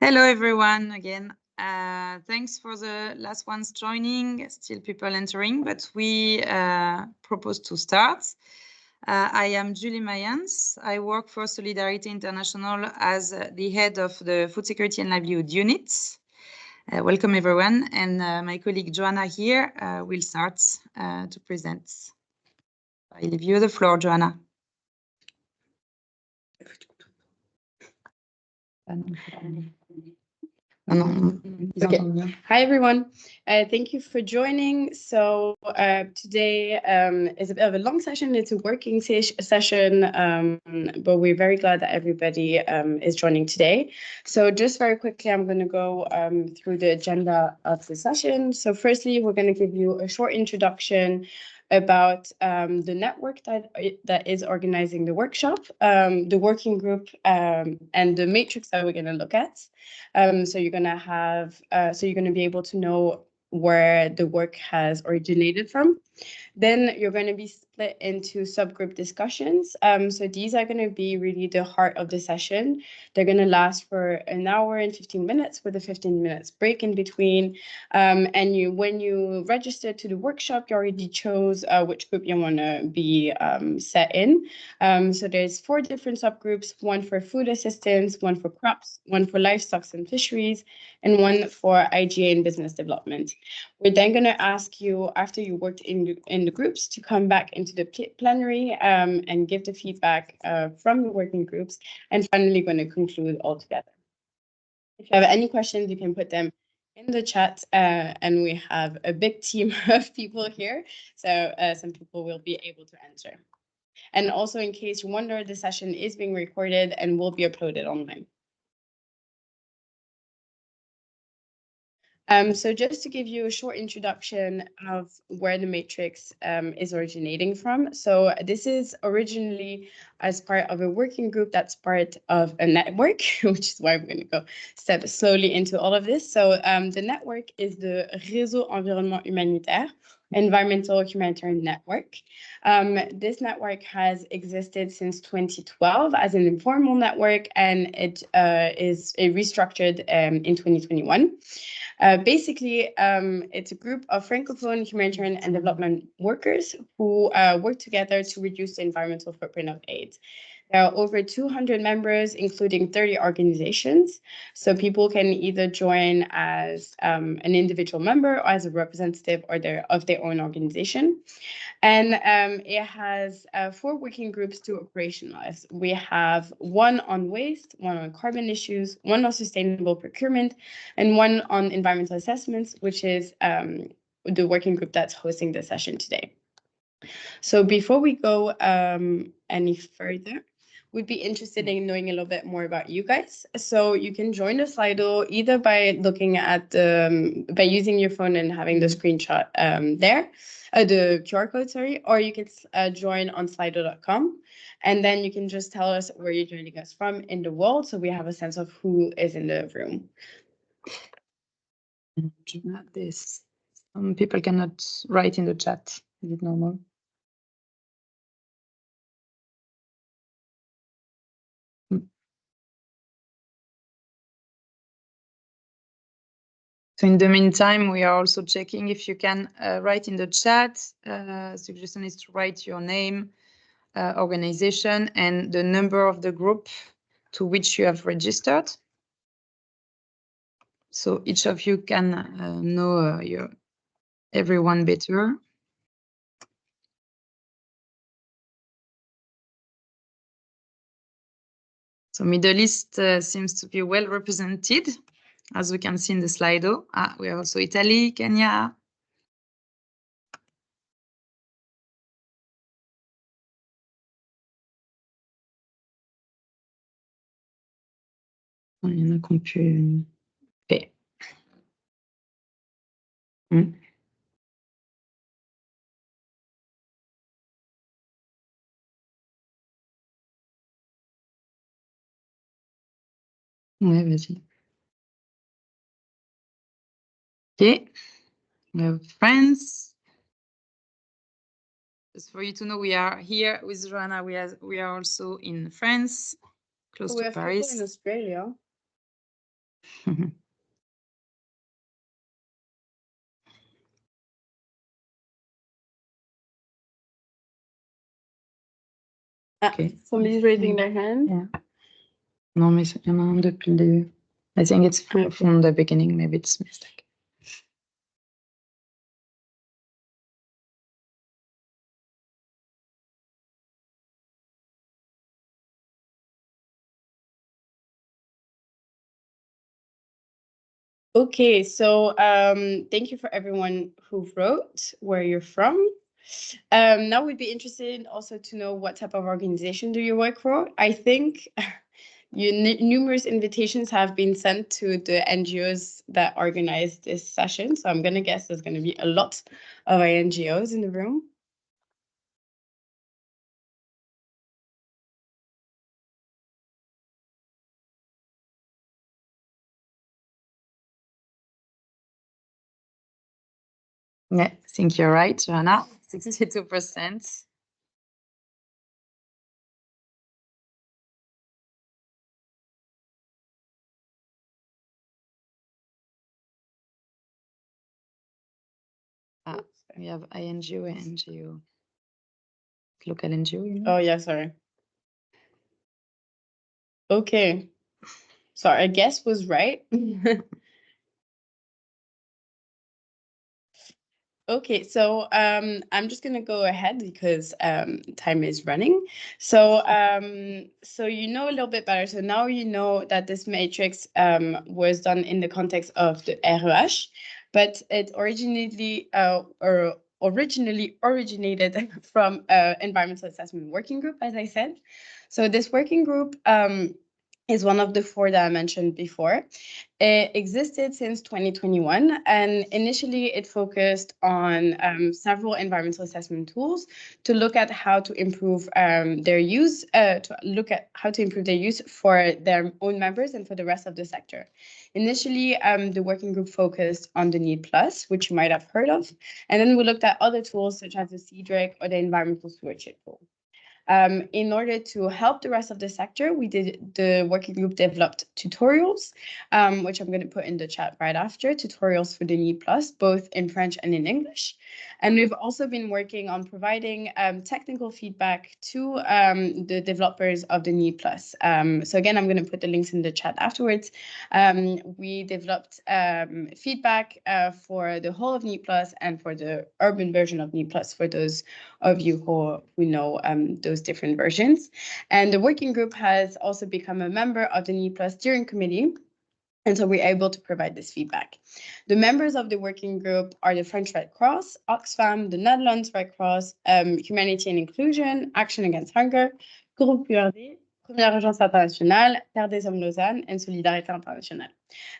Hello, everyone, again. Thanks for the last ones joining, still people entering, but we propose to start. I am Julie Mayans. I work for Solidarity International as the head of the Food Security and Livelihood Unit. Welcome, everyone. And my colleague Joanna here will start to present. I leave you the floor, Joanna. Okay. Hi, everyone. Thank you for joining. So today is a bit of a long session. It's a working session, but we're very glad that everybody is joining today. So just very quickly, I'm going to go through the agenda of the session. So firstly, we're going to give you a short introduction about the network that is organizing the workshop, the working group, and the matrix that we're going to look at. So you're going to be able to know where the work has originated from. Then you're going to be split into subgroup discussions. So these are going to be really the heart of the session. They're going to last for an hour and 15 minutes with a 15 minutes break in between. And when you registered to the workshop, you already chose which group you want to be set in. So there's 4 different subgroups, one for food assistance, one for crops, one for livestock and fisheries, and one for IGA and business development. We're then going to ask you, after you worked in the groups, to come back into the plenary and give the feedback from the working groups, and finally going to conclude all together. If you have any questions, you can put them in the chat, and we have a big team of people here, so some people will be able to answer. And also, in case you wonder, the session is being recorded and will be uploaded online. So just to give you a short introduction of where the matrix is originating from. So this is originally as part of a working group that's part of a network, which is why I'm going to go step slowly into all of this. So the network is the Réseau Environnement Humanitaire, Environmental Humanitarian Network. This network has existed since 2012 as an informal network, and it restructured in 2021. Basically, it's a group of Francophone humanitarian and development workers who work together to reduce the environmental footprint of aid. There are over 200 members, including 30 organizations. So people can either join as an individual member or as a representative of their own organization. And it has 4 working groups to operationalize. We have one on waste, one on carbon issues, one on sustainable procurement, and one on environmental assessments, which is the working group that's hosting the session today. So before we go any further, we'd be interested in knowing a little bit more about you guys. So you can join the Slido either by looking at by using your phone and having the screenshot there, the QR code, sorry, or you can join on slido.com, and then you can just tell us where you're joining us from in the world, so we have a sense of who is in the room. This people cannot write in the chat. Is it normal? So in the meantime, we are also checking if you can write in the chat. Suggestion is to write your name, organization, and the number of the group to which you have registered. So each of you can know everyone better. So Middle East seems to be well represented, as we can see in the Slido. We have also Italy, Kenya. Il y en a qui ont pu... Okay. Ouais, vas-y. Okay. We have France. Just for you to know, we are here with Joanna. We are also in France, close to Paris. In Australia. Okay. Somebody's raising their hand. Yeah. Non, mais il y en a un depuis le début. I think it's from the beginning. Maybe it's a mistake. Okay, so thank you for everyone who wrote where you're from. Now we'd be interested also to know what type of organization do you work for. I think numerous invitations have been sent to the NGOs that organized this session. So I'm going to guess there's going to be a lot of NGOs in the room. Yeah, I think you're right, Joanna. 62%. We have INGO and NGO. Local NGO, you know? Oh, yeah, sorry. Okay. So our guess was right. Okay, so I'm just gonna go ahead because time is running. So so you know a little bit better. So now you know that this matrix was done in the context of the REH, but it originally originated from environmental assessment working group, as I said. So this working group is one of the four that I mentioned before. It existed since 2021, and initially it focused on several environmental assessment tools to look at how to improve their use, for their own members and for the rest of the sector. Initially, the working group focused on the Need Plus, which you might have heard of, and then we looked at other tools such as the CDREC or the Environmental Stewardship Tool. In order to help the rest of the sector, the working group developed tutorials, which I'm going to put in the chat right after, tutorials for the Need Plus, both in French and in English. And we've also been working on providing technical feedback to the developers of the Need Plus. So again, I'm going to put the links in the chat afterwards. We developed feedback for the whole of Need Plus and for the urban version of Need Plus for those of you who know those different versions. And the working group has also become a member of the Need Plus steering committee. And so we're able to provide this feedback. The members of the working group are the French Red Cross, Oxfam, the Netherlands Red Cross, Humanitarian Inclusion, Action Against Hunger, Groupe URD, Première Urgence Internationale, Terre des Hommes Lausanne, and Solidarité Internationale.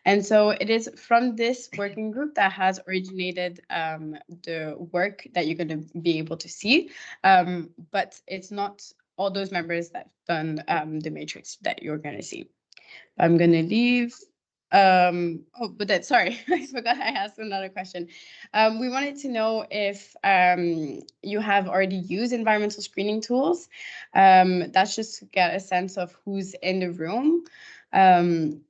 And so it is from this working group that has originated the work that you're going to be able to see. But it's not all those members that have done the matrix that you're going to see. I'm going to leave. But then, sorry, I forgot I asked another question. We wanted to know if you have already used environmental screening tools. That's just to get a sense of who's in the room. And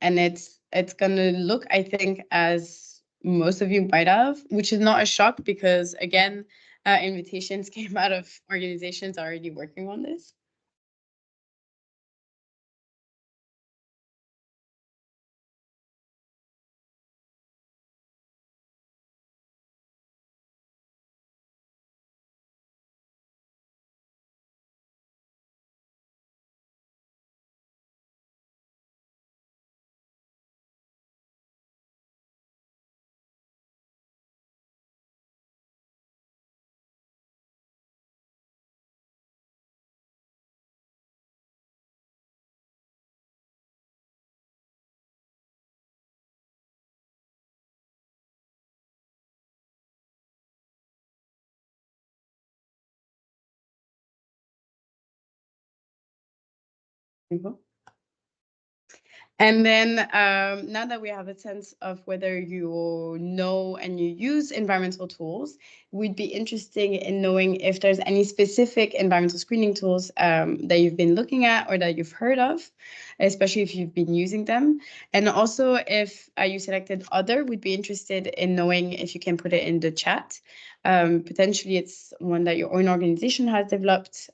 it's gonna look, I think, as most of you might have, which is not a shock because, again, invitations came out of organizations already working on this. And then now that we have a sense of whether you know and you use environmental tools, we'd be interested in knowing if there's any specific environmental screening tools that you've been looking at or that you've heard of, especially if you've been using them. And also if you selected other, we'd be interested in knowing if you can put it in the chat. Potentially it's one that your own organization has developed.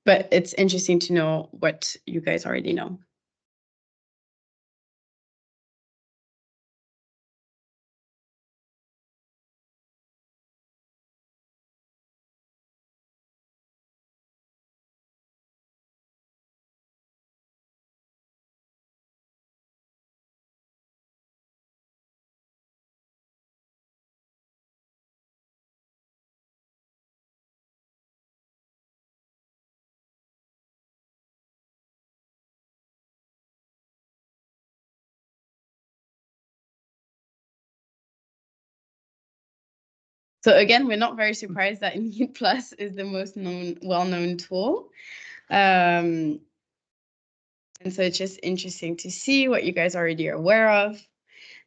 But it's interesting to know what you guys already know. So again, we're not very surprised that Need Plus is the most well-known tool. And so it's just interesting to see what you guys already are aware of.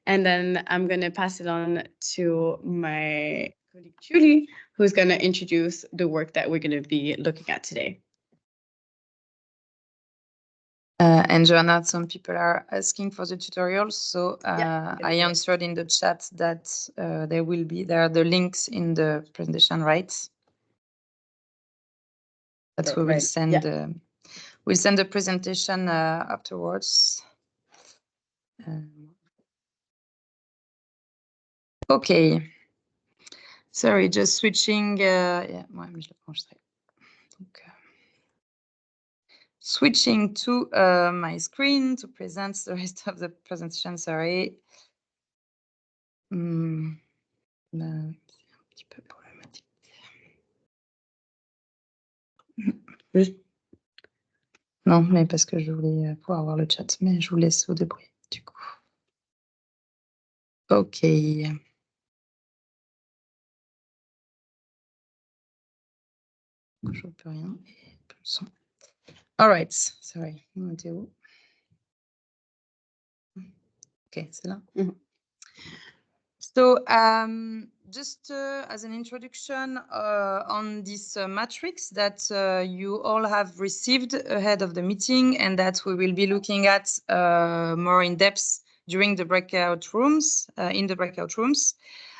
And then I'm going to pass it on to my colleague Julie, who's going to introduce the work that we're going to be looking at today. And Joanna, some people are asking for the tutorials, so I answered in the chat that there are the links in the presentation, right? That we will send. We'll send the presentation afterwards. Okay. Sorry, just switching. Yeah, moi, je le pencherai. Donc, switching to my screen to present the rest of the presentation. Sorry. C'est un petit peu problématique. Non, mais parce que je voulais pouvoir voir le chat, mais je vous laisse vous débrouiller du coup. Ok. Je ne peux rien. All right. Sorry. On était où? Ok, c'est là. So just as an introduction on this matrix that you all have received ahead of the meeting and that we will be looking at more in depth during the breakout rooms, in the breakout rooms.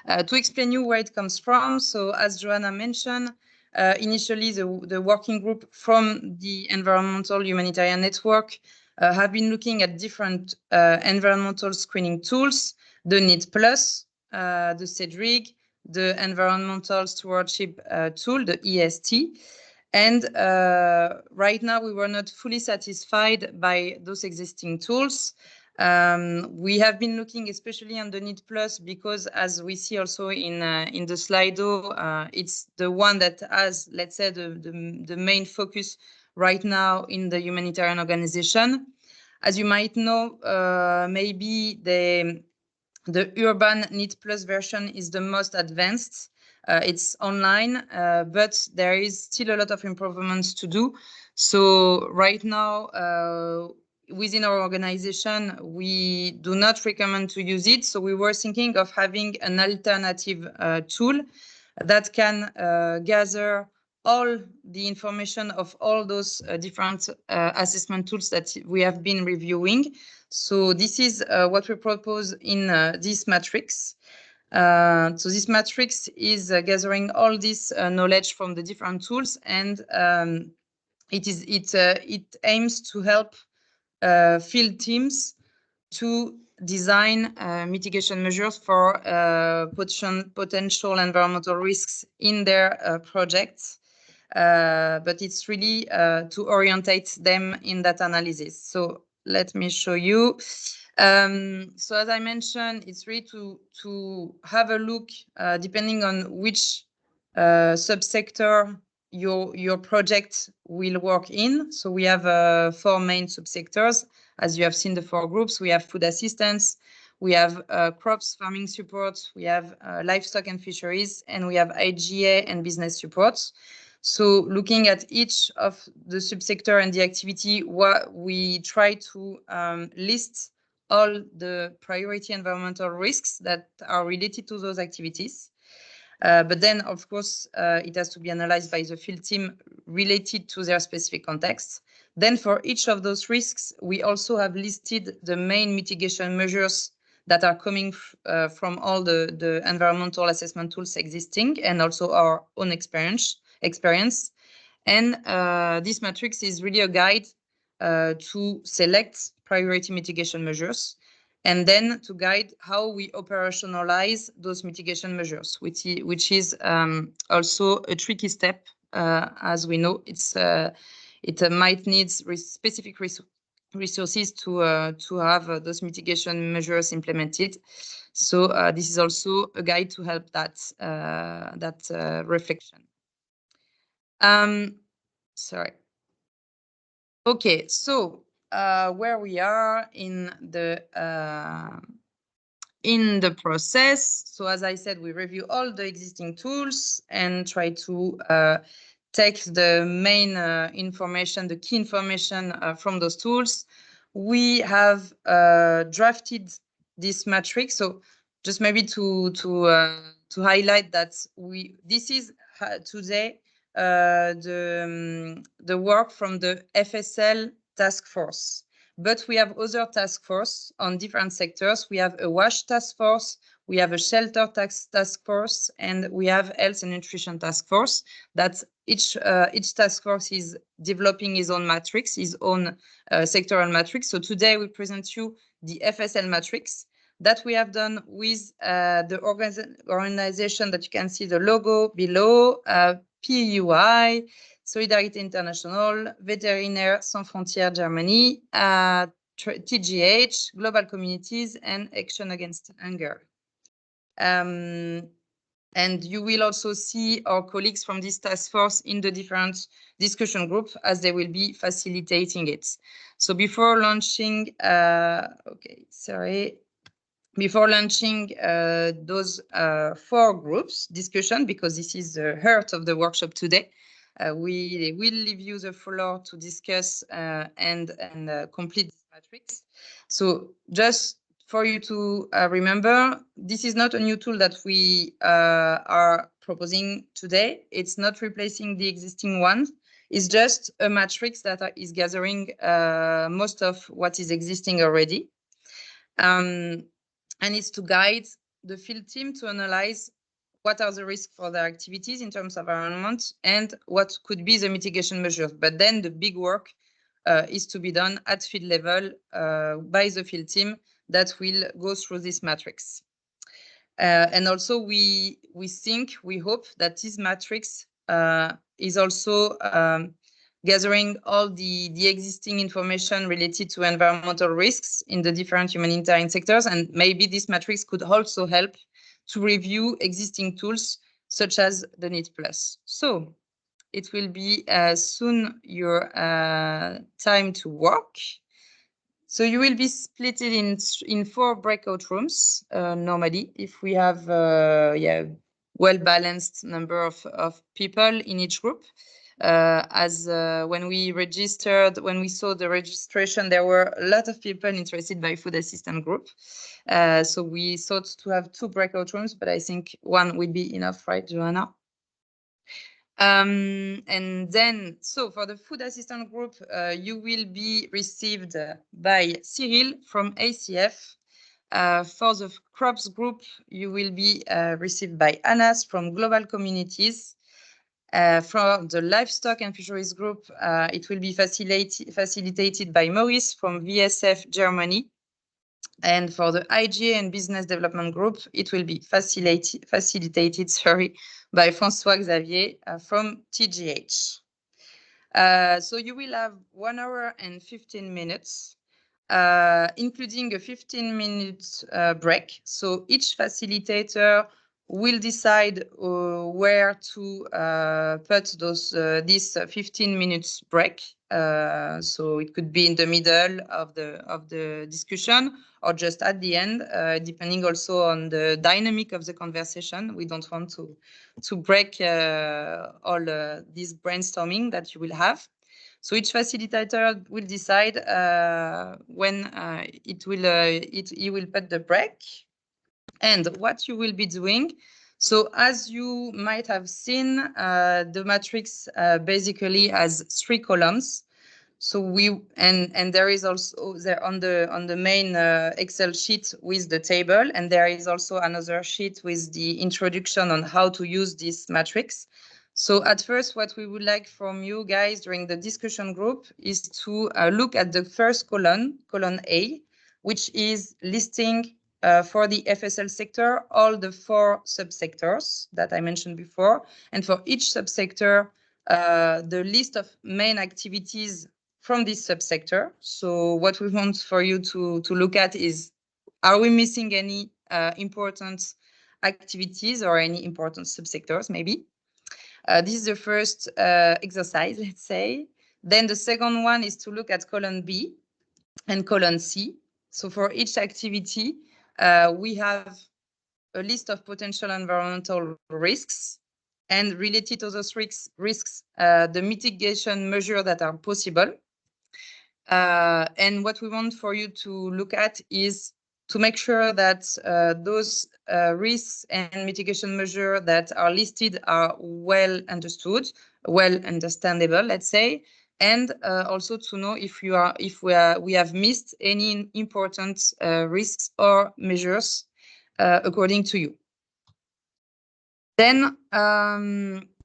To explain you where it comes from, so as Joanna mentioned, initially the working group from the Environmental Humanitarian Network have been looking at different environmental screening tools, the NEED Plus, the CEDRIG, the Environmental Stewardship Tool, the EST. And right now, we were not fully satisfied by those existing tools. We have been looking especially on the NEED Plus because, as we see also in the Slido, it's the one that has, let's say, the main focus right now in the humanitarian organization. As you might know, maybe the urban NEED Plus version is the most advanced. It's online, but there is still a lot of improvements to do. So right now, within our organization, we do not recommend to use it. So we were thinking of having an alternative tool that can gather all the information of all those different assessment tools that we have been reviewing. So this is what we propose in this matrix. So this matrix is gathering all this knowledge from the different tools, and it aims to help field teams to design mitigation measures for potential environmental risks in their projects. But it's really to orientate them in that analysis. So let me show you. So as I mentioned, it's really to have a look, depending on which subsector your project will work in. So we have 4 main subsectors. As you have seen, the 4 groups. We have food assistance, we have crops farming support, we have livestock and fisheries, and we have IGA and business support. So looking at each of the subsector and the activity, what we try to list all the priority environmental risks that are related to those activities. But then, of course, it has to be analyzed by the field team related to their specific context. Then for each of those risks, we also have listed the main mitigation measures that are coming from all the environmental assessment tools existing and also our own experience. And this matrix is really a guide to select priority mitigation measures and then to guide how we operationalize those mitigation measures, which is also a tricky step. As we know, it might need specific resources to have those mitigation measures implemented. So this is also a guide to help that reflection. Sorry. Okay, so where we are in the process. So as I said, we review all the existing tools and try to take the main information, the key information from those tools. We have drafted this matrix. So just maybe to highlight that this is today the work from the FSL task force. But we have other task force on different sectors. We have a WASH task force, we have a shelter task force, and we have health and nutrition task force. That each task force is developing his own matrix, his own sectoral matrix. So today we present you the FSL matrix that we have done with the organization that you can see the logo below, PUI, Solidarité International, Vétérinaires Sans Frontières Germany, TGH, Global Communities, and Action Against Hunger. And you will also see our colleagues from this task force in the different discussion group as they will be facilitating it. So before launching, before launching those 4 groups discussion, because this is the heart of the workshop today, we will leave you the floor to discuss and complete this matrix. So just for you to remember, this is not a new tool that we are proposing today. It's not replacing the existing one. It's just a matrix that is gathering most of what is existing already. And it's to guide the field team to analyze what are the risks for their activities in terms of environment and what could be the mitigation measures. But then the big work is to be done at field level by the field team that will go through this matrix. And also we hope that this matrix is also gathering all the existing information related to environmental risks in the different humanitarian sectors. And maybe this matrix could also help to review existing tools such as the NEED+. So it will be soon your time to work. So you will be split in 4 breakout rooms normally, if we have well-balanced number of people in each group. When we saw the registration, there were a lot of people interested by food assistant group. So we thought to have 2 breakout rooms, but I think 1 will be enough, right, Joanna? And then, so for the food assistant group, you will be received by Cyril from ACF. For the crops group, you will be received by Anas from Global Communities. For the livestock and fisheries group, it will be facilitated by Maurice from VSF Germany. And for the IGA and business development group, it will be facilitated by François Xavier from TGH. So you will have 1 hour and 15 minutes, including a 15-minute break. So each facilitator will decide where to put this 15 minutes break. So it could be in the middle of the discussion or just at the end, depending also on the dynamic of the conversation. We don't want to break all this brainstorming that you will have. So each facilitator will decide when he will put the break and what you will be doing. So as you might have seen, the matrix basically has 3 columns. So there is also there on the main Excel sheet with the table, and there is also another sheet with the introduction on how to use this matrix. So at first, what we would like from you guys during the discussion group is to look at the first column A, which is listing for the FSL sector all the 4 subsectors that I mentioned before, and for each subsector, the list of main activities from this subsector. So what we want for you to look at is, are we missing any important activities or any important subsectors maybe? This is the first exercise, let's say. Then the second one is to look at column B and column C. So for each activity, we have a list of potential environmental risks, and related to those risks, the mitigation measures that are possible. And what we want for you to look at is to make sure that those risks and mitigation measures that are listed are well understood, well understandable, let's say, and also to know if we have missed any important risks or measures according to you. Then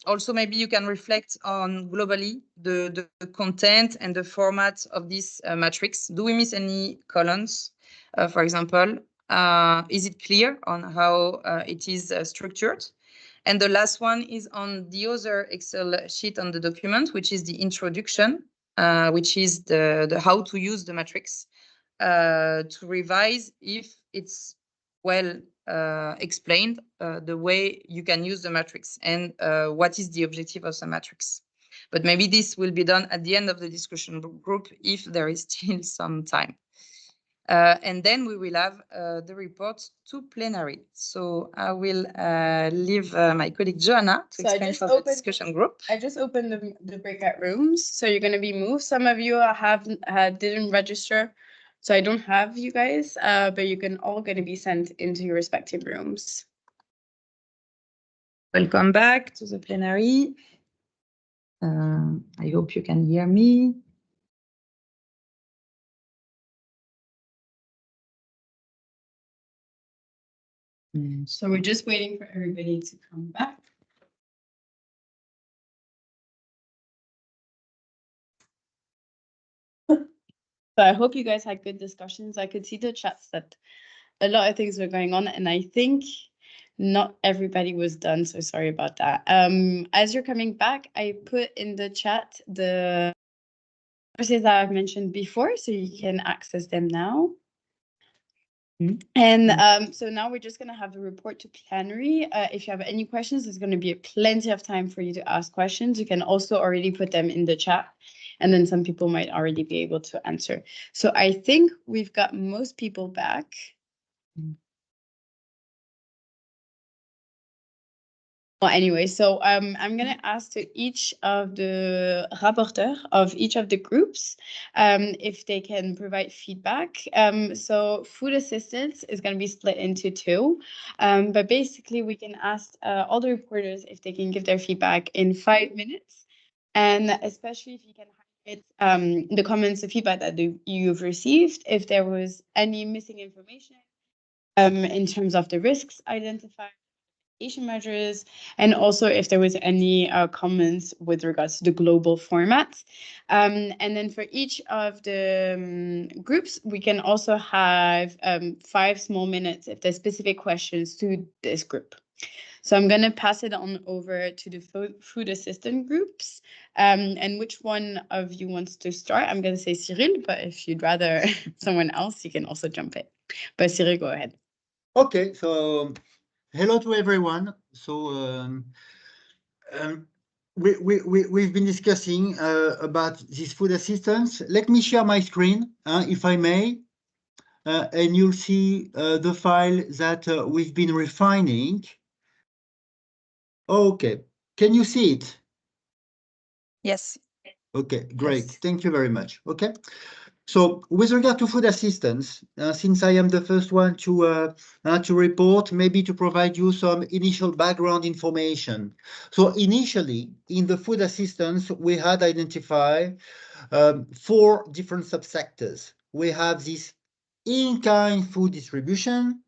also maybe you can reflect on globally the content and the format of this matrix. Do we miss any columns, for example? Is it clear on how it is structured? And the last one is on the other Excel sheet on the document, which is the introduction, which is the how to use the matrix, to revise if it's well explained the way you can use the matrix and what is the objective of the matrix. But maybe this will be done at the end of the discussion group if there is still some time. And then we will have the report to plenary. So I will leave my colleague Joanna to explain for the discussion group. I just opened the breakout rooms. So you're going to be moved. Some of you didn't register. So I don't have you guys, but you can all going to be sent into your respective rooms. Welcome back to the plenary. I hope you can hear me. So we're just waiting for everybody to come back. So I hope you guys had good discussions. I could see the chats that a lot of things were going on, and I think not everybody was done, so sorry about that. As you're coming back, I put in the chat the courses that I've mentioned before, so you can access them now. And so now we're just going to have the report to plenary. If you have any questions, there's going to be plenty of time for you to ask questions. You can also already put them in the chat, and then some people might already be able to answer. So I think we've got most people back. Well, anyway, so I'm going to ask to each of the rapporteurs of each of the groups if they can provide feedback. So food assistance is going to be split into 2. But basically, we can ask all the reporters if they can give their feedback in 5 minutes. And especially if you can highlight the comments, the feedback that you've received, if there was any missing information in terms of the risks identified, measures, and also if there was any comments with regards to the global format. And then for each of the groups, we can also have 5 small minutes if there's specific questions to this group. So I'm going to pass it on over to the food assistant groups. And which one of you wants to start? I'm going to say Cyril, but if you'd rather someone else, you can also jump in. But Cyril, go ahead. Okay, so hello to everyone. So we've been discussing about this food assistance. Let me share my screen, if I may, and you'll see the file that we've been refining. Okay, can you see it? Yes. Okay, great. Yes. Thank you very much. Okay. So with regard to food assistance, since I am the first one to report, maybe to provide you some initial background information. So initially, in the food assistance, we had identified 4 different subsectors. We have this in-kind food distribution,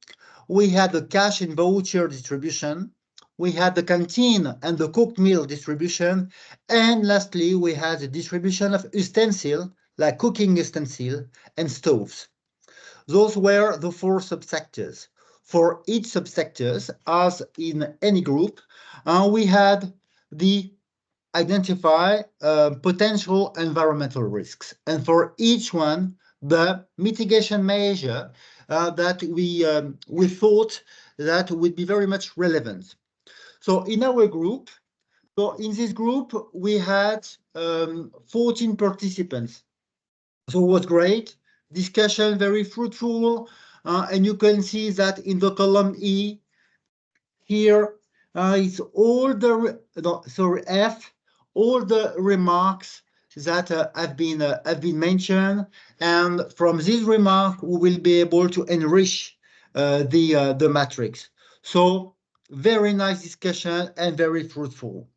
we had the cash and voucher distribution, we had the canteen and the cooked meal distribution, and lastly, we had the distribution of utensils, like cooking utensils and stoves. Those were the 4 subsectors. For each subsectors, as in any group, we had the identify potential environmental risks. And for each one, the mitigation measure that we thought that would be very much relevant. So in our group, so in this group, we had 14 participants. So it was great. Discussion very fruitful. And you can see that in the column E, here it's all the, no, sorry, F, all the remarks that have been mentioned. And from this remark, we will be able to enrich the matrix. So very nice discussion and very fruitful.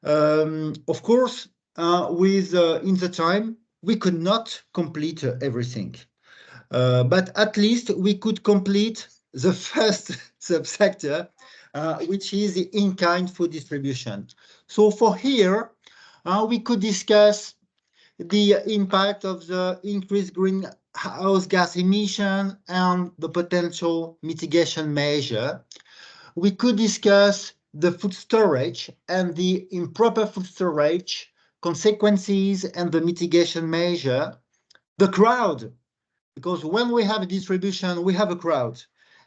Of course, with in the time, we could not complete everything. But at least we could complete the first subsector, which is the in-kind food distribution. So for here, we could discuss the impact of the increased greenhouse gas emission and the potential mitigation measure. We could discuss the food storage and the improper food storage consequences and the mitigation measure. The crowd, because when we have a distribution, we have a crowd.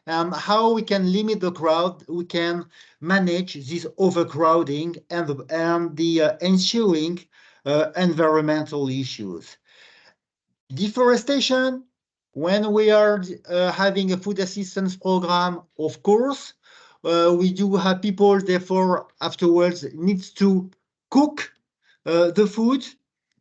How we can limit the crowd, we can manage this overcrowding and the ensuing environmental issues. Deforestation, when we are having a food assistance program, of course, we do have people, therefore, afterwards needs to cook the food,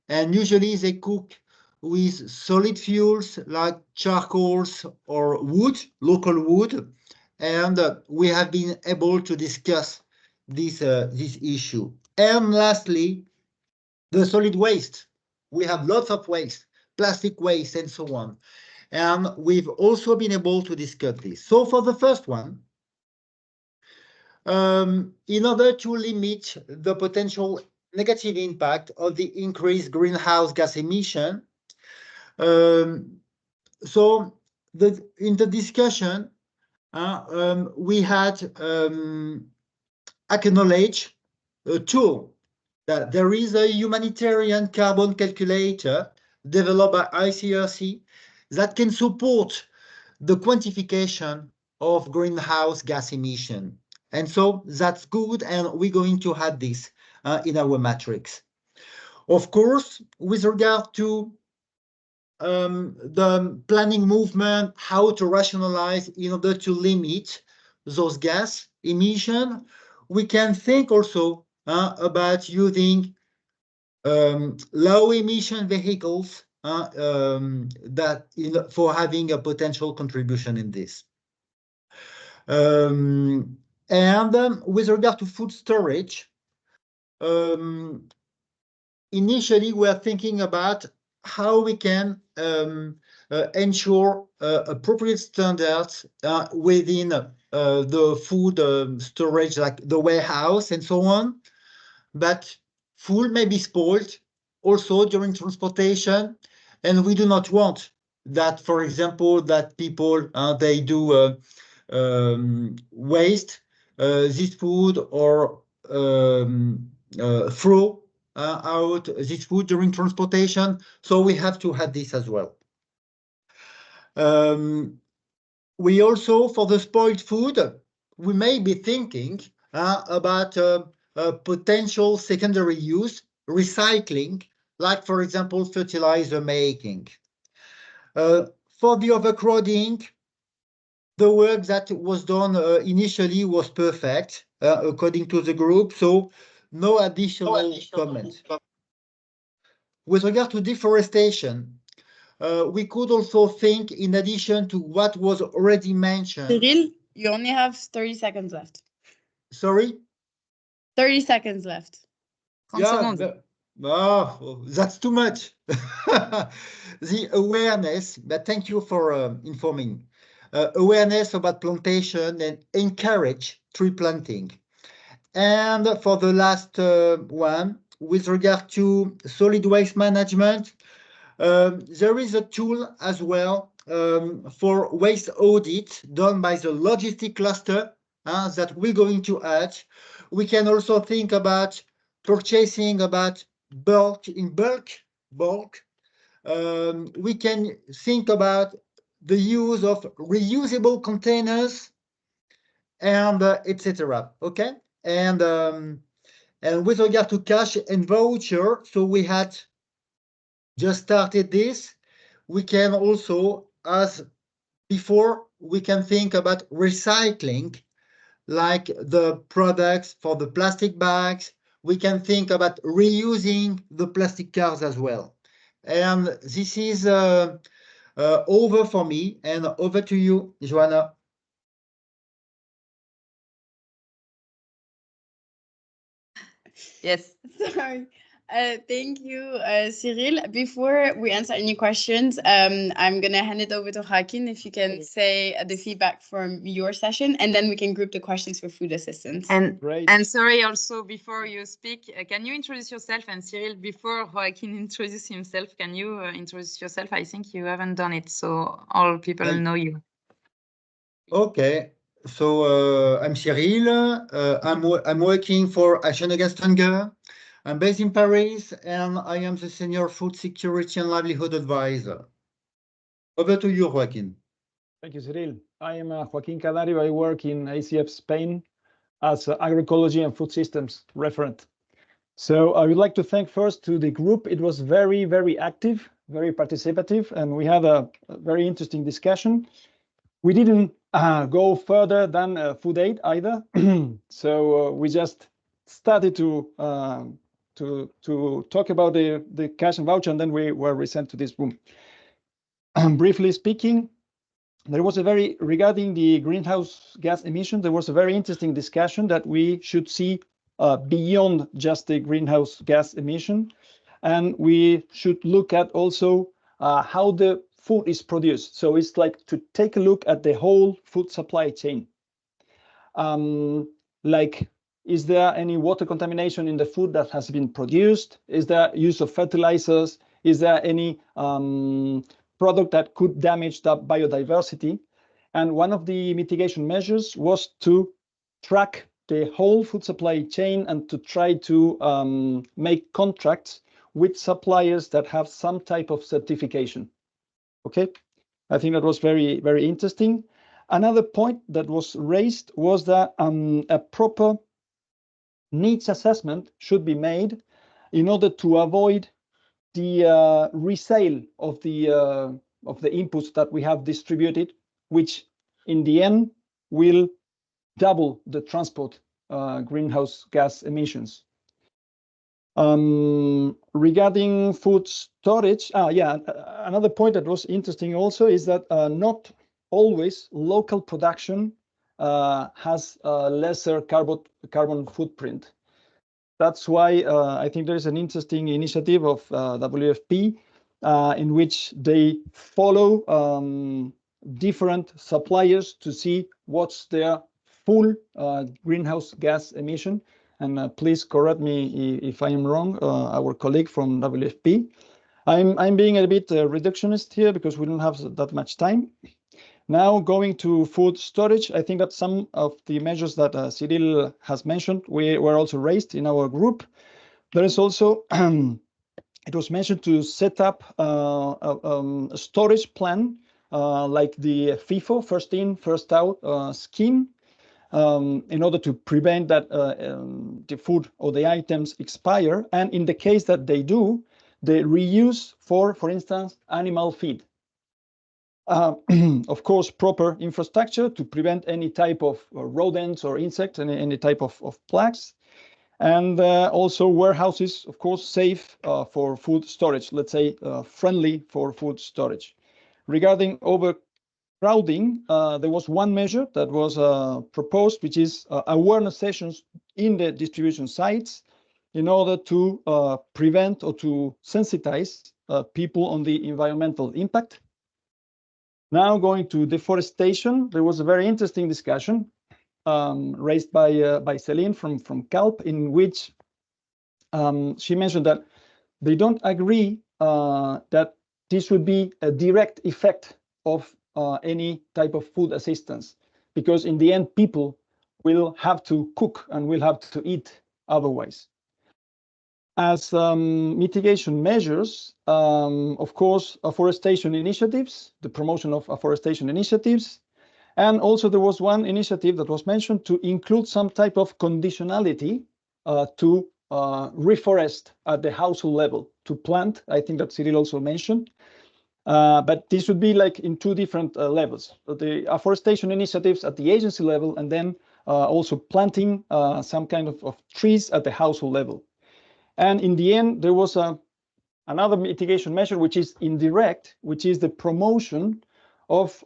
and usually they cook with solid fuels like charcoals or wood, local wood, and we have been able to discuss this issue. And lastly, the solid waste. We have lots of waste, plastic waste, and so on. And we've also been able to discuss this. So for the first one, in order to limit the potential negative impact of the increased greenhouse gas emission, so in the discussion, we had acknowledged a tool that there is a humanitarian carbon calculator developed by ICRC that can support the quantification of greenhouse gas emission. And so that's good, and we're going to add this in our matrix. Of course, with regard to the planning movement, how to rationalize in order to limit those gas emission, we can think also about using low emission vehicles for having a potential contribution in this. With regard to food storage, initially we are thinking about how we can ensure appropriate standards within the food storage, like the warehouse and so on. But food may be spoiled also during transportation, and we do not want that, for example, that people they do waste this food or throw out this food during transportation. So we have to have this as well. We also, for the spoiled food, we may be thinking about potential secondary use, recycling, like, for example, fertilizer making. For the overcrowding, the work that was done initially was perfect, according to the group, so no additional comment. With regard to deforestation, we could also think, in addition to what was already mentioned. Cyril, you only have 30 seconds left. Sorry? 30 seconds left. That's too much. The awareness, but thank you for informing. Awareness about plantation and encourage tree planting. And for the last one, with regard to solid waste management, there is a tool as well for waste audit done by the logistic cluster that we're going to add. We can also think about purchasing about bulk. We can think about the use of reusable containers and etc. Okay, and with regard to cash and voucher, so we had just started this. We can also, as before, we can think about recycling, like the products for the plastic bags. We can think about reusing the plastic cards as well. And this is over for me, and over to you, Joanna. Yes. Sorry. Thank you, Cyril. Before we answer any questions, I'm going to hand it over to Joaquin, if you can say the feedback from your session, and then we can group the questions for food assistance. And sorry, also, before you speak, can you introduce yourself? And Cyril, before Joaquin introduces himself, can you introduce yourself? I think you haven't done it, so all people know you. Okay. So I'm Cyril. I'm working for Action Against Hunger. I'm based in Paris, and I am the Senior Food Security and Livelihood Advisor. Over to you, Joaquin. Thank you, Cyril. I am Joaquin Cadario. I work in ACF Spain as agroecology and food systems referent. So I would like to thank first to the group. It was very, very active, very participative, and we had a very interesting discussion. We didn't go further than food aid either. So we just started to talk about the cash and voucher, and then we were resent to this room. Briefly speaking, there was regarding the greenhouse gas emission, there was a very interesting discussion that we should see beyond just the greenhouse gas emission. And we should look at also how the food is produced. So it's like to take a look at the whole food supply chain. Like, is there any water contamination in the food that has been produced? Is there use of fertilizers? Is there any product that could damage the biodiversity? And one of the mitigation measures was to track the whole food supply chain and to try to make contracts with suppliers that have some type of certification. Okay, I think that was very, very interesting. Another point that was raised was that a proper needs assessment should be made in order to avoid the resale of the inputs that we have distributed, which in the end will double the transport greenhouse gas emissions. Regarding food storage, another point that was interesting also is that not always local production has a lesser carbon footprint. That's why I think there is an interesting initiative of WFP in which they follow different suppliers to see what's their full greenhouse gas emission. And please correct me if I am wrong, our colleague from WFP. I'm being a bit reductionist here because we don't have that much time. Now going to food storage, I think that some of the measures that Cyril has mentioned were also raised in our group. There is also, it was mentioned to set up a storage plan like the FIFO, first in, first out scheme. in order to prevent that the food or the items expire. And in the case that they do, they reuse for instance, animal feed. Of course, proper infrastructure to prevent any type of rodents or insects, any type of plagues. And also warehouses, of course, safe for food storage, let's say friendly for food storage. Regarding overcrowding, there was one measure that was proposed, which is awareness sessions in the distribution sites in order to prevent or to sensitize people on the environmental impact. Now going to deforestation, there was a very interesting discussion raised by Celine from CALP, in which she mentioned that they don't agree that this would be a direct effect of any type of food assistance, because in the end, people will have to cook and will have to eat otherwise. As mitigation measures, of course, afforestation initiatives, the promotion of afforestation initiatives, and also there was one initiative that was mentioned to include some type of conditionality to reforest at the household level, to plant. I think that Cyril also mentioned. But this would be like in two different levels. The afforestation initiatives at the agency level, and then also planting some kind of trees at the household level. And in the end, there was another mitigation measure, which is indirect, which is the promotion of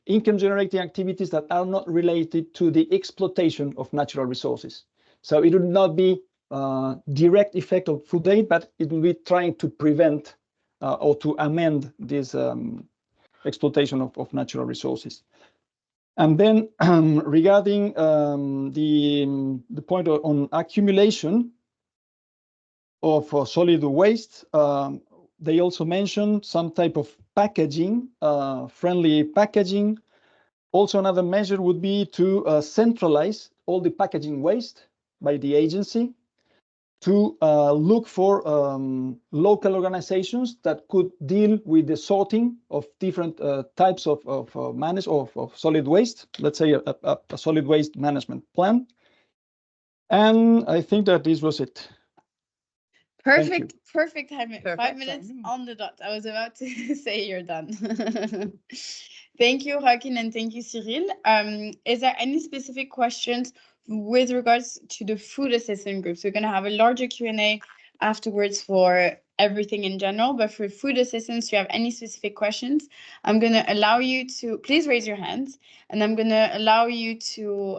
income-generating activities that are not related to the exploitation of natural resources. So it would not be direct effect of food aid, but it will be trying to prevent or to amend this exploitation of natural resources. And then regarding the point on accumulation of solid waste, they also mentioned some type of packaging, friendly packaging. Also, another measure would be to centralize all the packaging waste by the agency, to look for local organizations that could deal with the sorting of different types of solid waste, let's say a solid waste management plan. And I think that this was it. Perfect timing. 5 minutes on the dot. I was about to say you're done. Thank you, Joaquin, and thank you, Cyril. Is there any specific questions with regards to the food assistance groups? We're going to have a larger Q&A afterwards for everything in general, but for food assistance, do you have any specific questions? I'm going to allow you to, please raise your hands, and I'm going to allow you to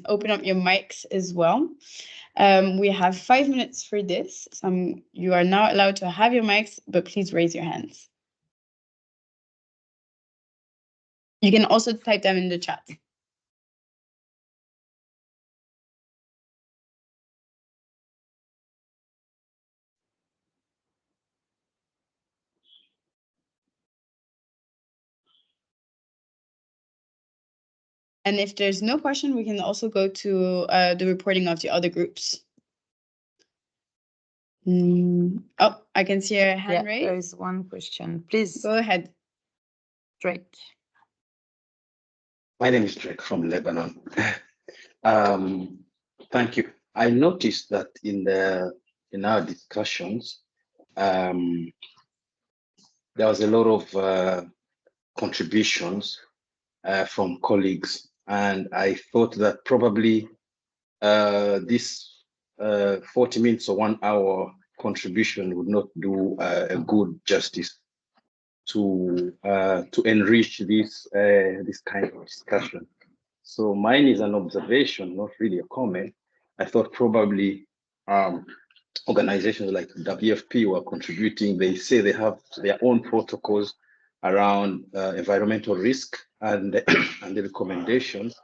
open up your mics as well. We have 5 minutes for this. So you are now allowed to have your mics, but please raise your hands. You can also type them in the chat. And if there's no question, we can also go to the reporting of the other groups. Oh, I can see a hand raised. There is one question. Please. Go ahead. Drake. My name is Drake from Lebanon. Thank you. I noticed that in our discussions, there was a lot of contributions from colleagues, and I thought that probably this 40 minutes or 1 hour contribution would not do a good justice to enrich this kind of discussion. So mine is an observation, not really a comment. I thought probably organizations like WFP were contributing. They say they have their own protocols around environmental risk and the recommendations.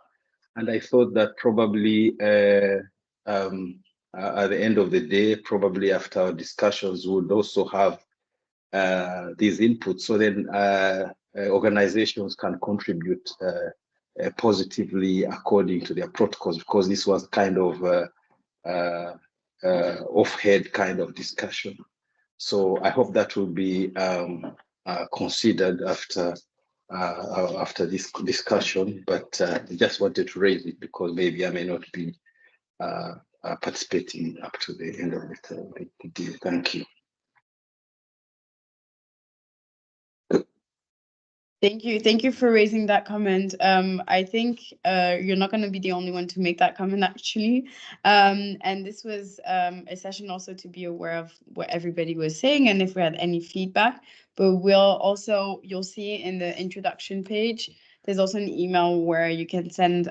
And I thought that probably at the end of the day, probably after our discussions, we would also have these inputs. So then organizations can contribute positively according to their protocols, because this was kind of off-head kind of discussion. So I hope that will be considered after after this discussion, but I just wanted to raise it because maybe I may not be participating up to the end of the day. Thank you. Thank you for raising that comment. I think you're not going to be the only one to make that comment, actually. And this was a session also to be aware of what everybody was saying and if we had any feedback. But you'll see in the introduction page, there's also an email where you can send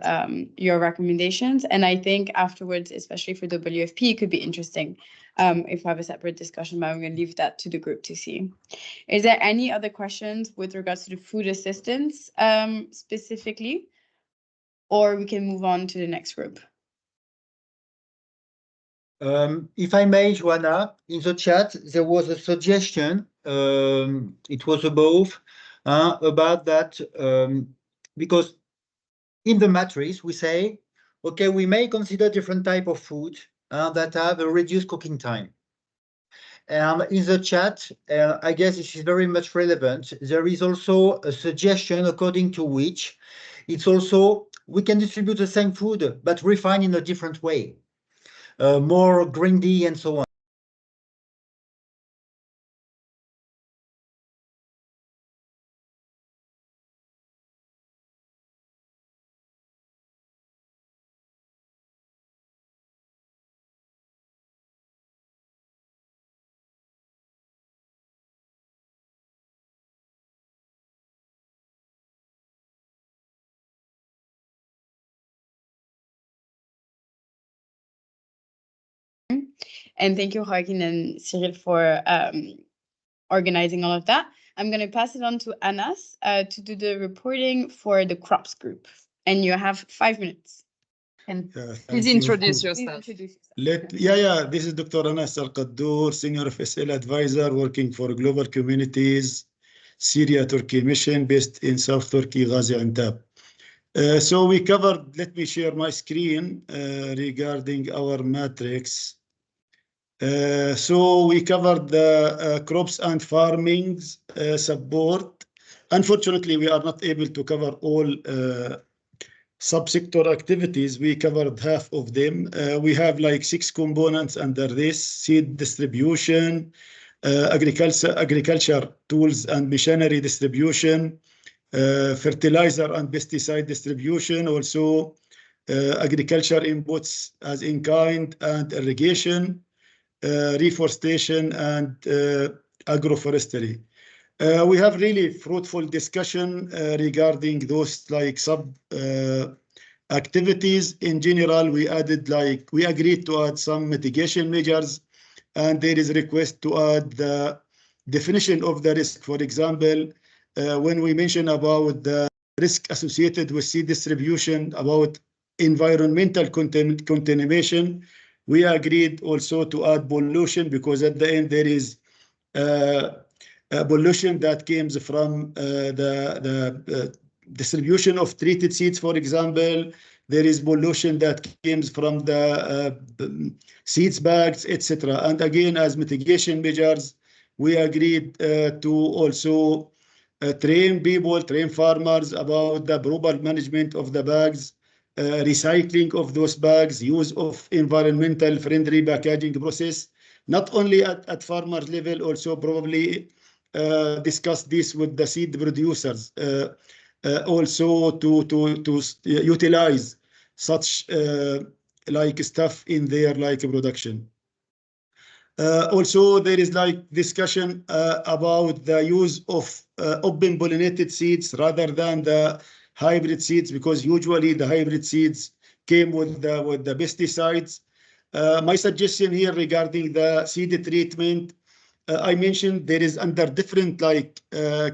your recommendations. And I think afterwards, especially for WFP, it could be interesting if we have a separate discussion, but I'm going to leave that to the group to see. Is there any other questions with regards to the food assistance specifically? Or we can move on to the next group. If I may, Joanna, in the chat, there was a suggestion. It was above about that because in the matrix, we say, okay, we may consider different type of food that have a reduced cooking time. In the chat, I guess this is very much relevant. There is also a suggestion according to which it's also, we can distribute the same food, but refine in a different way, more grindy and so on. And thank you, Joaquin and Cyril, for organizing all of that. I'm going to pass it on to Anas to do the reporting for the crops group. And you have 5 minutes. And please introduce yourself. This is Dr. Anas Al-Qaddour, Senior FSL Advisor working for Global Communities, Syria Turkey Mission based in South Turkey, Gaziantep. So we covered, let me share my screen regarding our matrix. So we covered the crops and farming support. Unfortunately, we are not able to cover all subsector activities. We covered half of them. We have like 6 components under this: seed distribution, agriculture tools and machinery distribution, fertilizer and pesticide distribution, also agriculture inputs as in kind and irrigation, reforestation and agroforestry. We have really fruitful discussion regarding those like sub activities. In general, we agreed to add some mitigation measures, and there is a request to add the definition of the risk. For example, when we mention about the risk associated with seed distribution, about environmental contamination, we agreed also to add pollution, because at the end there is pollution that comes from the distribution of treated seeds, for example. There is pollution that comes from the seeds bags, etc. And again, as mitigation measures, we agreed to also train farmers about the proper management of the bags, recycling of those bags, use of environmental friendly packaging process, not only at farmer level, also probably discuss this with the seed producers, also to utilize such like stuff in their like production. Also, there is like discussion about the use of open pollinated seeds rather than the hybrid seeds, because usually the hybrid seeds came with the pesticides. My suggestion here regarding the seed treatment, I mentioned there is under different like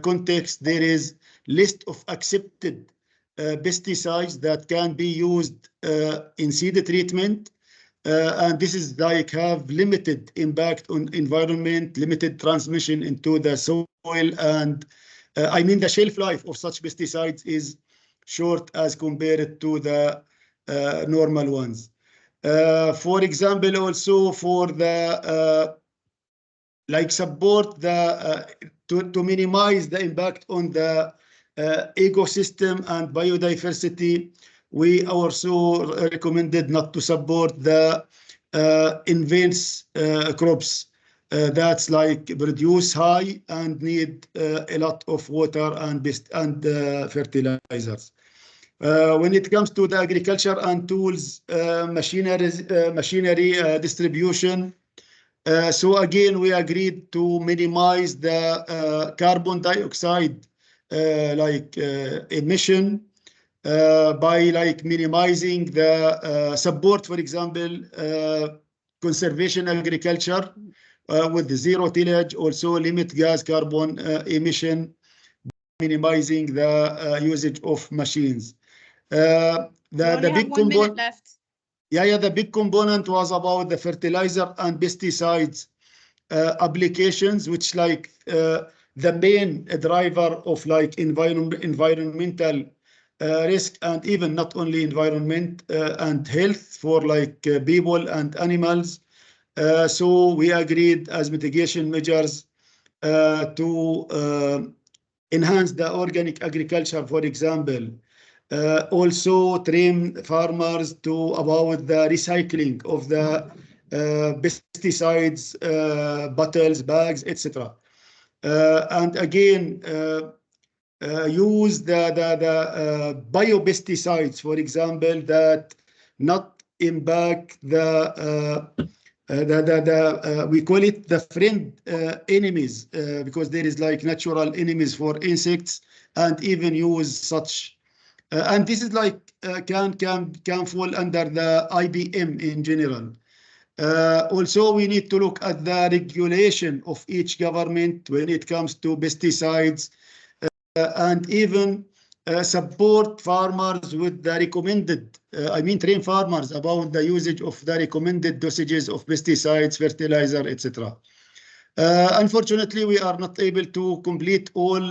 context, there is list of accepted pesticides that can be used in seed treatment. And this is like have limited impact on environment, limited transmission into the soil, and I mean the shelf life of such pesticides is short as compared to the normal ones. For example, also for the like support the to minimize the impact on the ecosystem and biodiversity. We also recommended not to support the invasive crops that's like produce high and need a lot of water and fertilizers. When it comes to the agriculture and tools, machinery distribution, so again, we agreed to minimize the carbon dioxide emission by minimizing the support, for example, conservation agriculture with the zero tillage, also limit gas carbon emission, minimizing the usage of machines. The big component left. Yeah, the big component was about the fertilizer and pesticides applications, which the main driver of environmental risk, and even not only environment and health for people and animals. So we agreed as mitigation measures to enhance the organic agriculture, for example. Also train farmers about the recycling of the pesticides, bottles, bags, etc. And again, use the biopesticides, for example, that not impact we call it the friend enemies, because there is natural enemies for insects, and even use such. And this is can fall under the IBM in general. Also, we need to look at the regulation of each government when it comes to pesticides, and even support farmers with the recommended, train farmers about the usage of the recommended dosages of pesticides, fertilizer, etc. Unfortunately, we are not able to complete all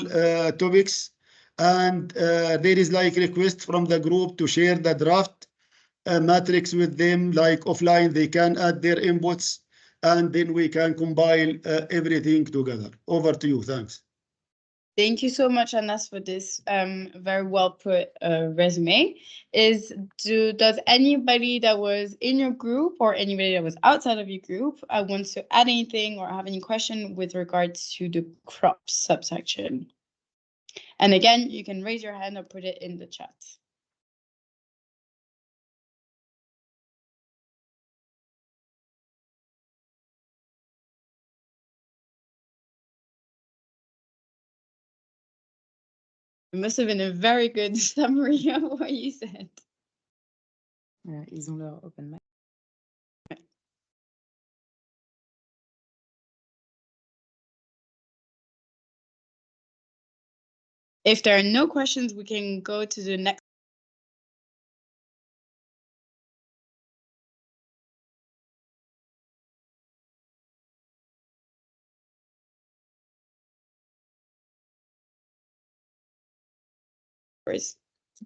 topics, and there is request from the group to share the draft matrix with them, offline. They can add their inputs, and then we can compile everything together. Over to you. Thanks. Thank you so much, Anas, for this very well put resume. Does anybody that was in your group or anybody that was outside of your group wants to add anything or have any question with regards to the crops subsection? And again, you can raise your hand or put it in the chat. It must have been a very good summary of what you said. Ils ont leur open mic. If there are no questions, we can go to the next.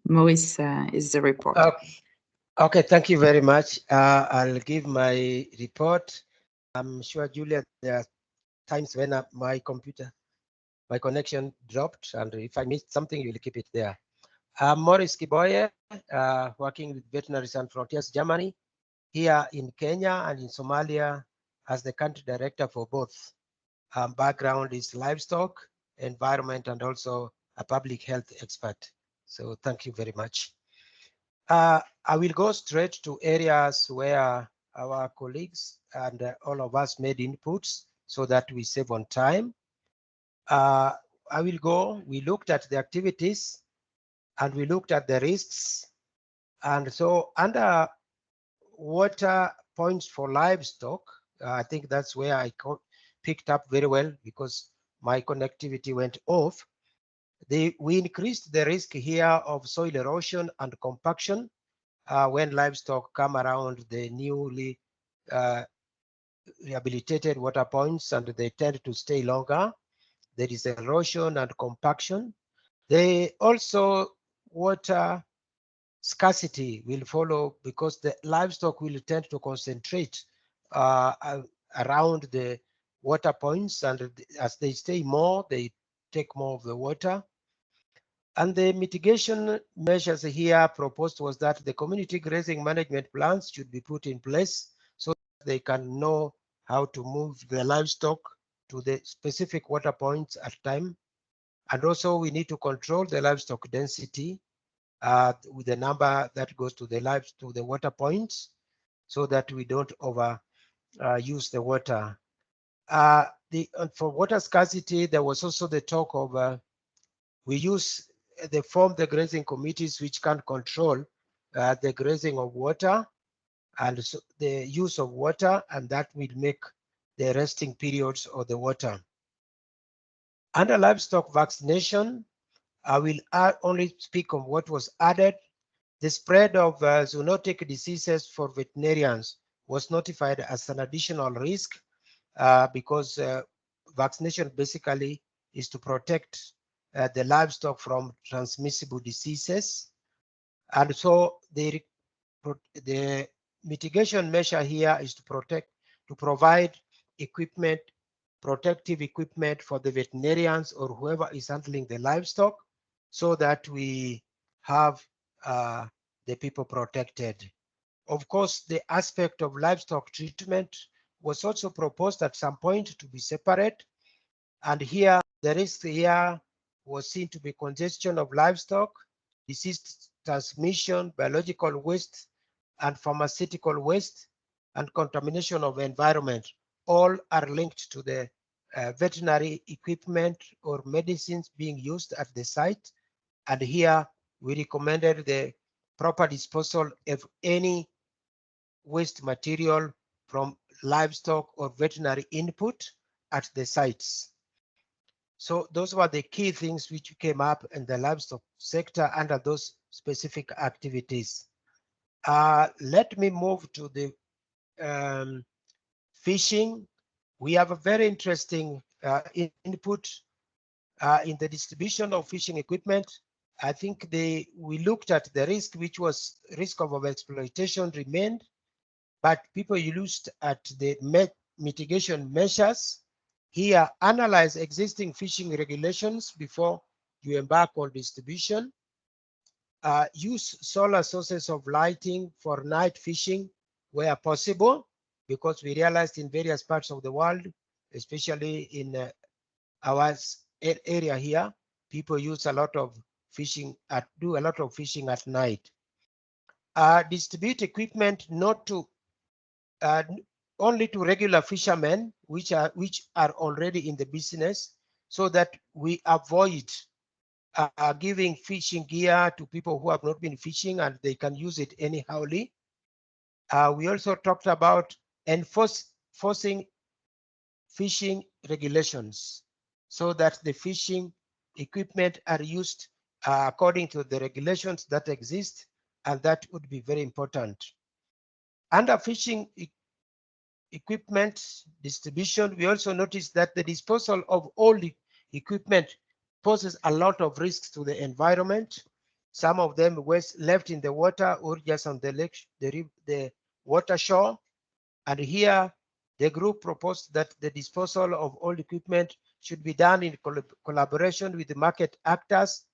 Maurice is the report. Okay, thank you very much. I'll give my report. I'm sure, Julia, there are times when my connection dropped, and if I missed something, you'll keep it there. I'm Maurice Kiboye, working with Veterinary Sans Frontiers Germany, here in Kenya and in Somalia as the country director for both. Background is livestock, environment, and also a public health expert. So thank you very much. I will go straight to areas where our colleagues and all of us made inputs so that we save on time. We looked at the activities and we looked at the risks. And so under water points for livestock, I think that's where I picked up very well because my connectivity went off. We increased the risk here of soil erosion and compaction when livestock come around the newly rehabilitated water points, and they tend to stay longer. There is erosion and compaction. Also water scarcity will follow because the livestock will tend to concentrate around the water points, and as they stay more, they take more of the water. And the mitigation measures here proposed was that the community grazing management plans should be put in place so that they can know how to move the livestock to the specific water points at time. And also we need to control the livestock density with the number that goes to the water points so that we don't over use the water. For water scarcity, there was also the talk of they form the grazing committees which can control the grazing of water and so the use of water, and that will make the resting periods of the water. Under livestock vaccination, I will only speak of what was added. The spread of zoonotic diseases for veterinarians was notified as an additional risk because vaccination basically is to protect the livestock from transmissible diseases. And so the mitigation measure here is to provide equipment, protective equipment for the veterinarians or whoever is handling the livestock so that we have the people protected. Of course, the aspect of livestock treatment was also proposed at some point to be separate. And here, the risk here was seen to be congestion of livestock, disease transmission, biological waste, and pharmaceutical waste, and contamination of environment. All are linked to the veterinary equipment or medicines being used at the site. And here, we recommended the proper disposal of any waste material from livestock or veterinary input at the sites. So those were the key things which came up in the livestock sector under those specific activities. Let me move to the fishing. We have a very interesting input in the distribution of fishing equipment. I think we looked at the risk, which was risk of overexploitation remained, but people looked at the mitigation measures. Here, analyze existing fishing regulations before you embark on distribution. Use solar sources of lighting for night fishing where possible, because we realized in various parts of the world, especially in our area here, people use a lot of fishing do a lot of fishing at night. Distribute equipment not to only to regular fishermen which are already in the business, so that we avoid giving fishing gear to people who have not been fishing and they can use it anyhowly. We also talked about enforcing fishing regulations so that the fishing equipment are used according to the regulations that exist, and that would be very important. Under fishing equipment distribution, we also noticed that the disposal of all the equipment poses a lot of risks to the environment. Some of them were left in the water or just on the lake, the water shore. And here, the group proposed that the disposal of all equipment should be done in collaboration with the market actors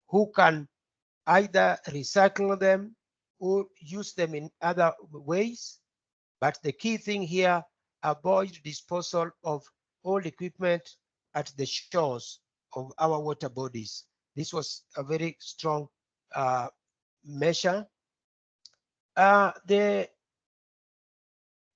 who can either recycle them or use them in other ways. But the key thing here, avoid disposal of all equipment at the shores of our water bodies. This was a very strong measure. The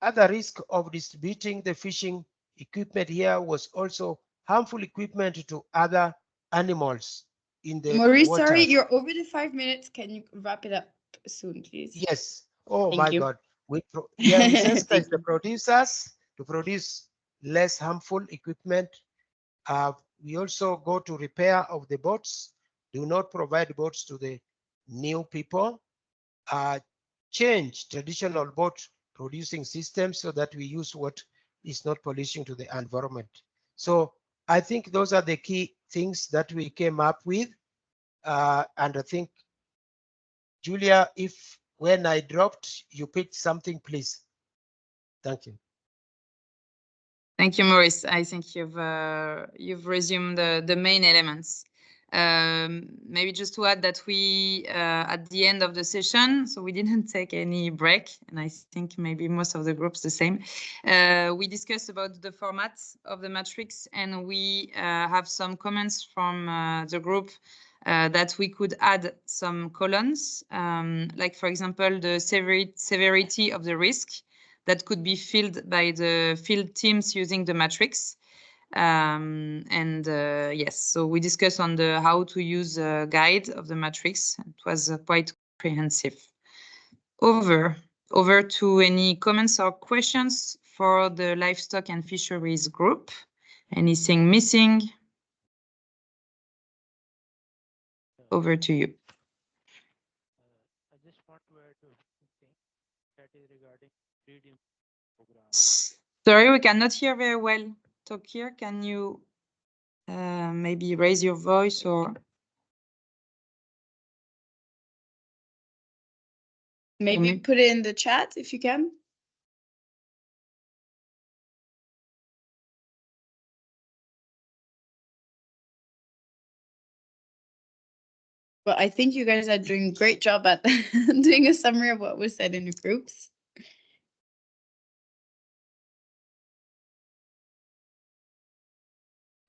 other risk of distributing the fishing equipment here was also harmful equipment to other animals in the Maurice, water. sorry, you're over the 5 minutes. Can you wrap it up soon, please? Yes. Oh Thank my you. God. We sensitize the producers to produce less harmful equipment. We also go to repair of the boats. Do not provide boats to the new people. Change traditional boat producing systems so that we use what is not polluting to the environment. So I think those are the key things that we came up with. And I think, Julia, if when I dropped, you picked something, please. Thank you. Thank you, Maurice. I think you've resumed the main elements. Maybe just to add that we, at the end of the session, so we didn't take any break, and I think maybe most of the groups the same. We discussed about the format of the matrix, and we have some comments from the group that we could add some columns, like for example, the severity of the risk that could be filled by the field teams using the matrix. Yes, so we discussed on the how to use a guide of the matrix. It was quite comprehensive. Over to any comments or questions for the livestock and fisheries group. Anything missing? Over to you. I just want to add one thing that is regarding breeding programs. Sorry, we cannot hear very well. Tokir, can you maybe raise your voice or maybe put it in the chat if you can. Well, I think you guys are doing a great job at doing a summary of what was said in the groups.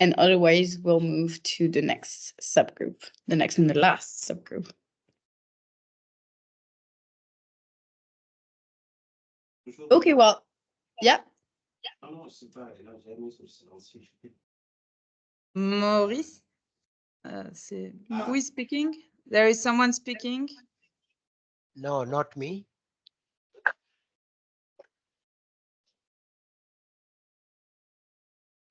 And otherwise, we'll move to the next subgroup, the next and the last subgroup. Okay, well, yeah. Maurice? Who is speaking? There is someone speaking? No, not me.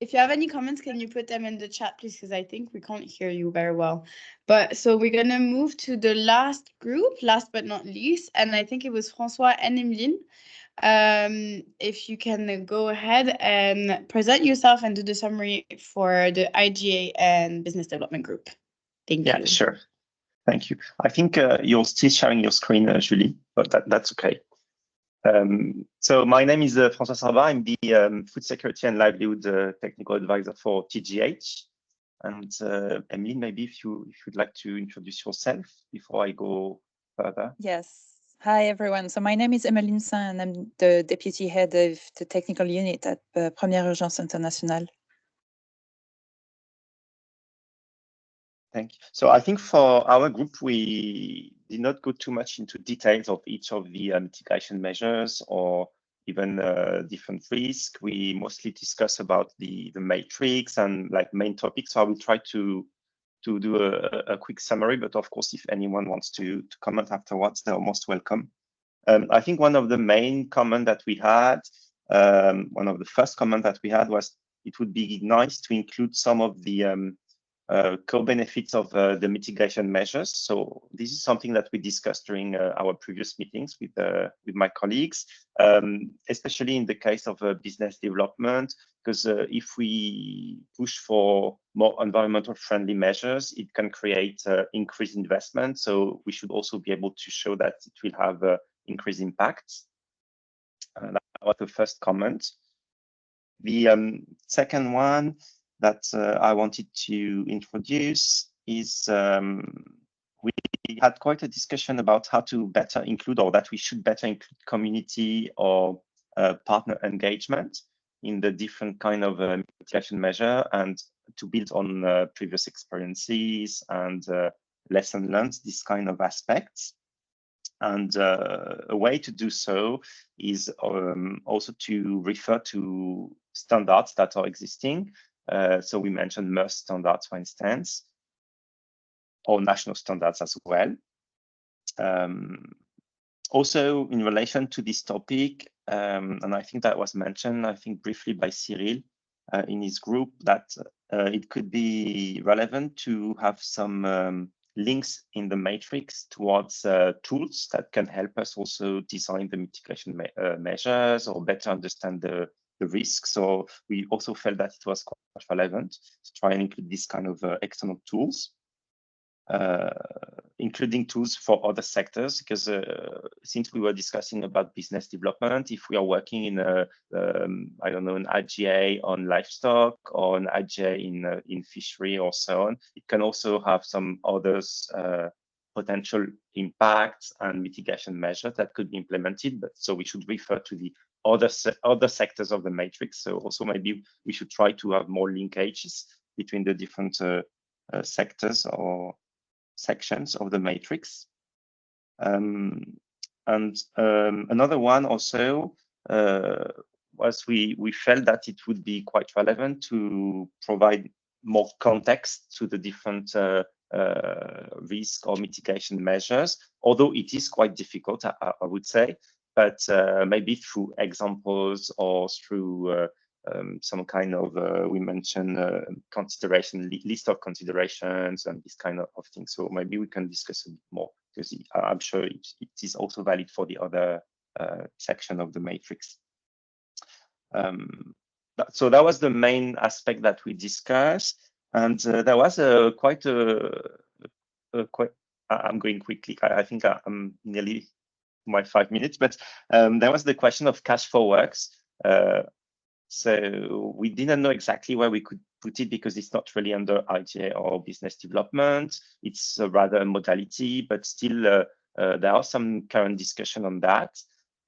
If you have any comments, can you put them in the chat, please? Because I think we can't hear you very well. But so we're going to move to the last group, last but not least. And I think it was François and Emeline. If you can go ahead and present yourself and do the summary for the IGA and Business Development Group. Thank you. Yeah, sure. Thank you. I think you're still sharing your screen, Julie, but that's okay. So my name is François Sarbat. I'm the Food Security and Livelihood Technical Advisor for TGH. And Emeline, maybe if you'd like to introduce yourself before I go further. Yes. Hi, everyone. So my name is Emeline Saint, and I'm the Deputy Head of the Technical Unit at Première Urgence Internationale. Thank you. So I think for our group, we did not go too much into details of each of the mitigation measures or even different risks. We mostly discuss about the matrix and like main topics. So I will try to do a quick summary, but of course, if anyone wants to comment afterwards, they're most welcome. I think one of the main comment that we had, one of the first comment that we had was it would be nice to include some of the co-benefits of the mitigation measures. So this is something that we discussed during our previous meetings with my colleagues, especially in the case of business development, because if we push for more environmental friendly measures, it can create increased investment. So we should also be able to show that it will have increased impact. That was the first comment. The second one that I wanted to introduce is we had quite a discussion about how to better include, or that we should better include community or partner engagement in the different kind of mitigation measure, and to build on previous experiences and lesson learned, this kind of aspects. And a way to do so is also to refer to standards that are existing. So we mentioned MERS standards, for instance, or national standards as well. Also, in relation to this topic, and I think that was mentioned, I think briefly by Cyril in his group, that it could be relevant to have some links in the matrix towards tools that can help us also design the mitigation measures or better understand the risks. So we also felt that it was quite relevant to try and include this kind of external tools. including tools for other sectors, because since we were discussing about business development, if we are working in a, I don't know, an IGA on livestock or an IGA in fishery or so on, it can also have some others potential impacts and mitigation measures that could be implemented. But so we should refer to the other sectors of the matrix. So also maybe we should try to have more linkages between the different sectors or sections of the matrix. Another one also was we felt that it would be quite relevant to provide more context to the different risk or mitigation measures, although it is quite difficult, I would say, but maybe through examples or through some kind of, we mentioned consideration, list of considerations and this kind of thing. So maybe we can discuss a bit more, because I'm sure it is also valid for the other section of the matrix. So that was the main aspect that we discussed. And there was quite I'm going quickly. I think I'm nearly my 5 minutes, but there was the question of cash for works. So we didn't know exactly where we could put it, because it's not really under IGA or business development. It's rather a modality, but still there are some current discussion on that,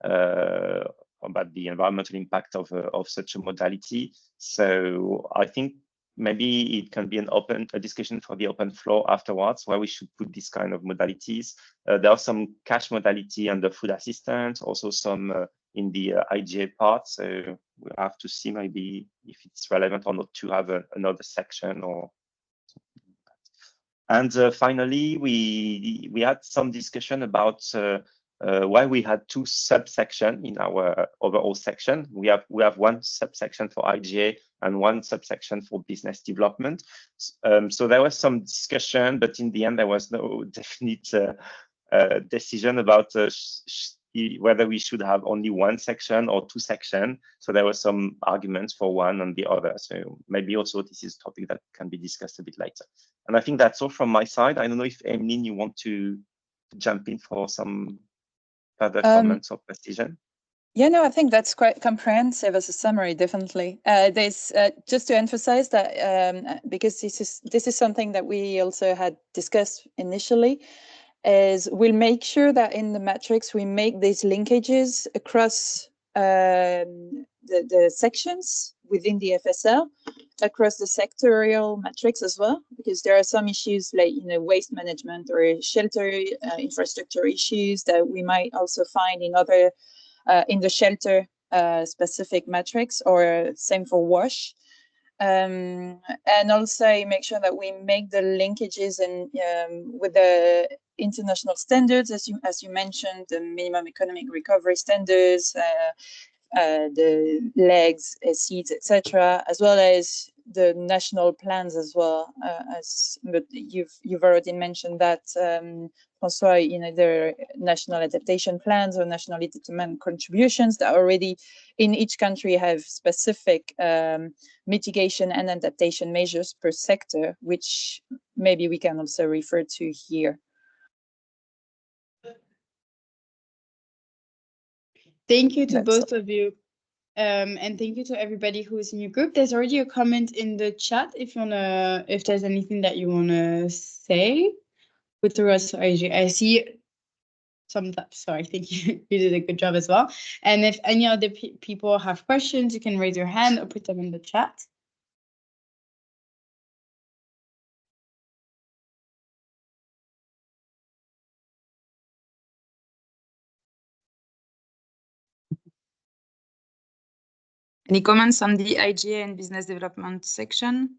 about the environmental impact of such a modality. So I think maybe it can be a discussion for the open floor afterwards, where we should put this kind of modalities. There are some cash modality under food assistance, also some in the IGA part. So we have to see maybe if it's relevant or not to have another section or something like that. And finally, we had some discussion about why we had two subsections in our overall section. We have one subsection for IGA and one subsection for business development. So there was some discussion, but in the end, there was no definite decision about whether we should have only one section or two sections. So there were some arguments for one and the other. So maybe also this is a topic that can be discussed a bit later. And I think that's all from my side. I don't know if Emeline, you want to jump in for some further comments or precision. Yeah, no, I think that's quite comprehensive as a summary, definitely. There's just to emphasize that because this is something that we also had discussed initially, is we'll make sure that in the matrix we make these linkages across the sections within the FSL, across the sectorial matrix as well, because there are some issues like waste management or shelter infrastructure issues that we might also find in other in the shelter specific matrix, or same for WASH. And also make sure that we make the linkages and with the international standards, as you mentioned, the minimum economic recovery standards, the legs, seeds, etc., as well as the national plans as well. But you've already mentioned that, François. There are national adaptation plans or nationally determined contributions that already in each country have specific mitigation and adaptation measures per sector, which maybe we can also refer to here. Thank you to both of you. And thank you to everybody who is in your group. There's already a comment in the chat if there's anything that you wanna say with regards to IG. I see some so I think you did a good job as well. And if any other people have questions, you can raise your hand or put them in the chat. Any comments on the IGA and business development section?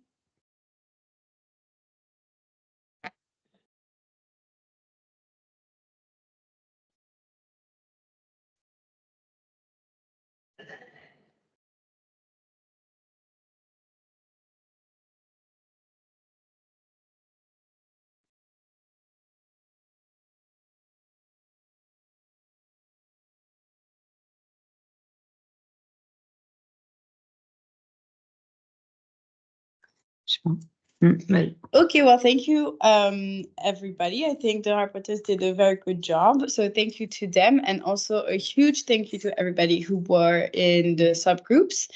Okay, well, thank you, everybody. I think the rapporteurs did a very good job. So thank you to them, and also a huge thank you to everybody who were in the subgroups.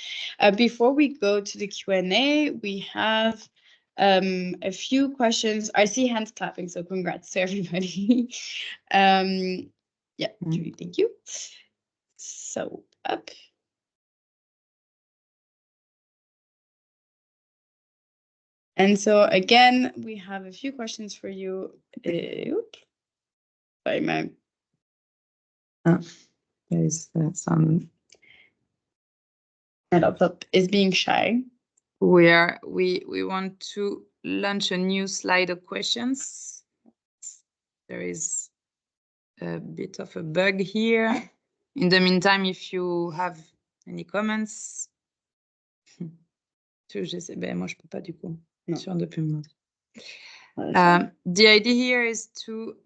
Before we go to the Q&A, we have a few questions. I see hands clapping, so congrats to everybody. Yeah, Julie, thank you. So up. And so again, we have a few questions for you. Sorry, my there is some. My laptop is being shy. We want to launch a new slide of questions. There is a bit of a bug here. In the meantime, if you have any comments. Moi, je peux pas du coup. Sur document. The idea here is to